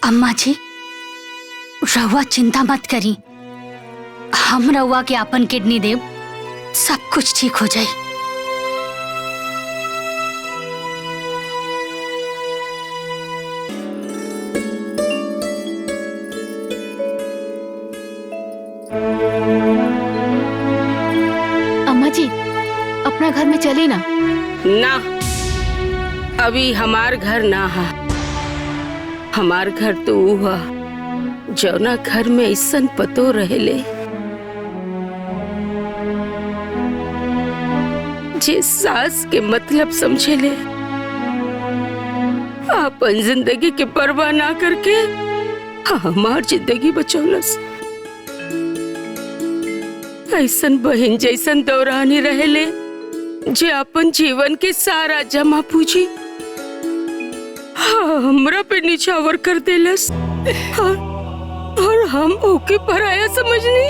अम्मा जी, रउआ चिंता मत करी, हम रउआ के अपन किडनी देव, सब कुछ ठीक हो जाए। अम्मा जी, अपना घर में चली ना। ना, अभी हमार घर ना है। हमार घर तो हुआ जौना घर में ऐसन पतो रहेले जे सास के मतलब समझेले, अपन जिंदगी के परवाह ना करके हमार जिंदगी बचौलस। ऐसन बहन जैसन दौरानी रहेले जे अपन जीवन के सारा जमा पूंजी हमरा पे निछावर कर देलस, और हम ओके पराया समझनी,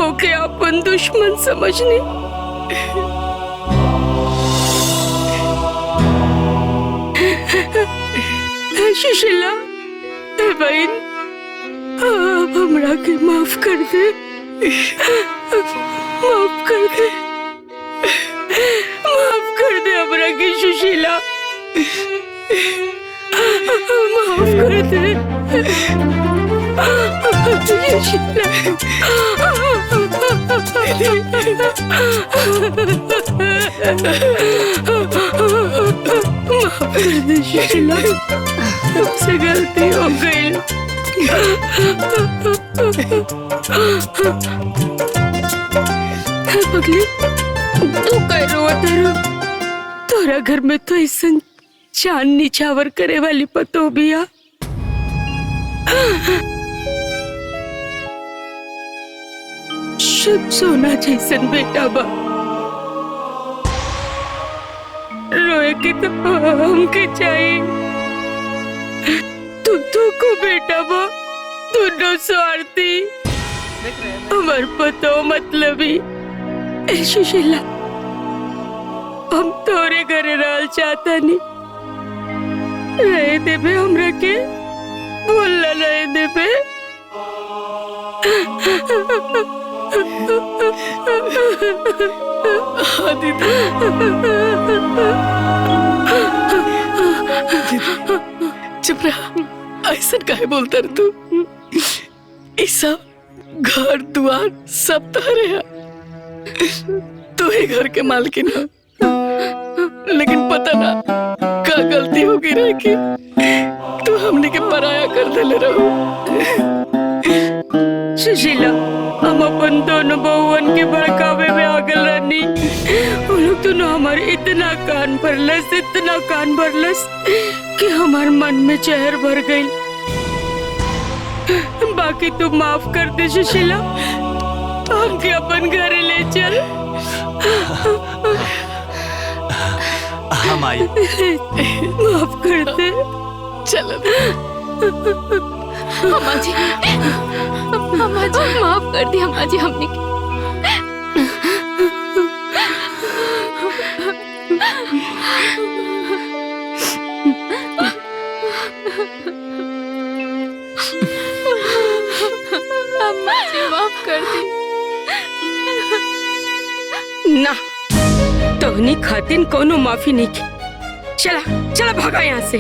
ओके अपन दुश्मन समझनी। सुशीला, बहन, आप हमरा के माफ कर दे, माफ कर दे, माफ कर दे हमरा के सुशीला, माफ कर दे सुशीला। माफ कर दे सुशीला, तुमसे गलती हो गई। पगली, तू कह रहा तेरा तोरा घर में तो ऐसा चांद निछावर करे वाली पतो बिया। शुभ सोना जैसन बेटा बा। रोए के तो हमके चाहिए। तू को बेटा वो दोनों स्वार्थी हमार पतो मतलबी। ए सुशीला, हम तोरे घरे रहल चाहता नहीं, रहे देबे हमरा के, बोल रहे देबे। चुप रहा, ऐसा काहे बोलता रे तू? ये सब घर द्वार सब तारे है, तू ही घर के मालकिन है, लेकिन पता ना का गलती होगी रे कि तू हमने के पराया कर देले रहो। सुशीला, हम अपन दोनों बहुवन के भड़कावे में आगल रहनी। वो लोग दोनों हमारे इतना कान भरलस कि हमार मन में जहर भर गई। बाकी तू माफ कर दे सुशीला, हमके अपन घर ले चल। हम आई। माफ कर दे। चलो अम्मा जी माफ कर दी अम्मा जी हमने की। अम्मा जी माफ कर दी। ना, तोहनी खातिन कोनो माफी नहीं की। चला भागा यहाँ से।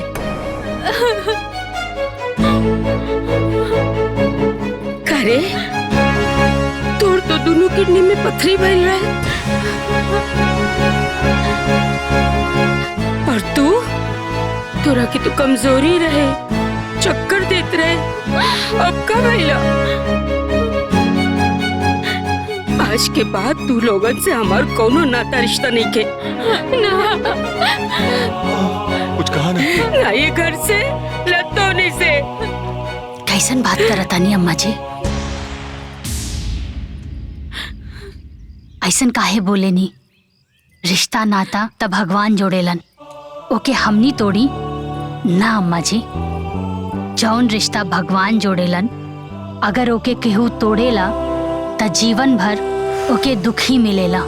करे तोर तो दोनों किडनी में पथरी भइल रहे, और तोरा की तो कमजोरी रहे, चक्कर देते रहे। अब का भइला? आज के बाद तू लोगन से हमार कोनो नाता रिश्ता नहीं के। कुछ कहा ना ये घर से लतौनी से। कैसन बात करता नहीं अम्मा जी? ऐसन काहे बोले नी? रिश्ता नाता तब भगवान जोड़ेलन, ओके हमनी तोड़ी ना अम्मा जी। जौन रिश्ता भगवान जोड़ेलन अगर ओके केहू तोड़ेला त जीवन भर ओके दुख ही मिलेला।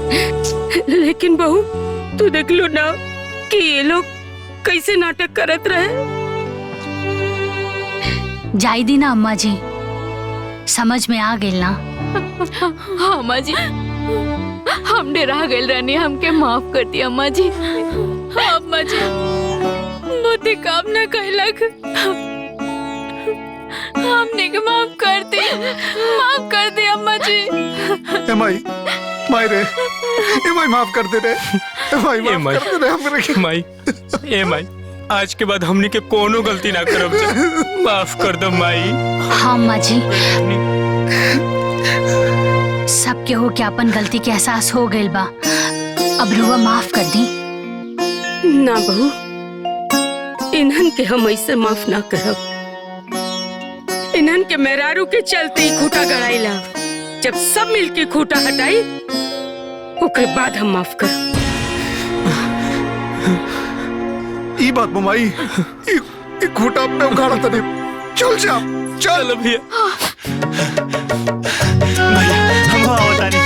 लेकिन बहू, तू देख लो ना कि ये लोग कैसे नाटक करत रहे। जाई दी ना अम्मा जी, समझ में आ गेल ना। हाँ अम्मा जी, हम डरा गए रहनी, हमके माफ कर दी अम्मा जी। हाँ अम्मा जी, मोती काम न कैलक, हमने के माफ कर दी अम्मा जी। ए माई रे, ए माई माफ कर दे रे, ए माई माफ कर दे रे हमरे के। माई आज के बाद हमनी के कोनो गलती ना करब, माफ कर दो माई। हाँ अम्मा जी, सब के हो के अपन गलती के एहसास हो गइल बा, अब रुआ माफ कर दी। ना बहू, इन्हन के हम ऐसे माफ ना करब। इन्हन के मेहरारू के चलते ही खूटा गड़ाइला। जब सब मिलके खूटा हटाई, ओकरे बाद हम माफ कर। ई बात ममाई, ई खूटा अपने उखाड़ा तने। चल जा, चल भैया। भैया हम आवता नहीं।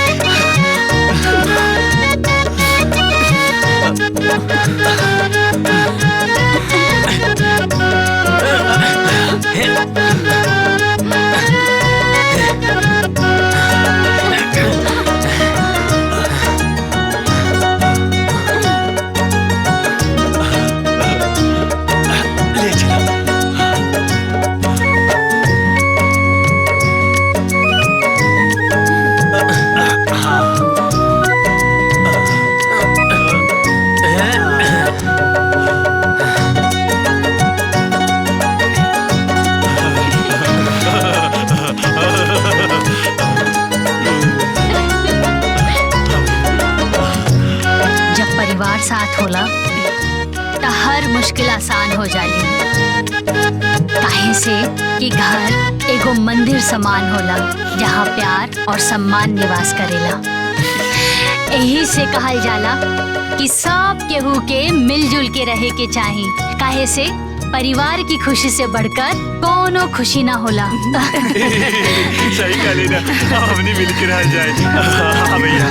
साथ होला तो हर मुश्किल आसान हो जाली। काहे से कि घर एगो मंदिर समान होला जहाँ प्यार और सम्मान निवास करेला। यही से कहल जाला कि सब केहू के मिलजुल के रहे के चाही, काहे से परिवार की खुशी से बढ़कर कोनो खुशी ना होला। सही कह लेना, हमने मिलकर रह जाए। हाँ भैया।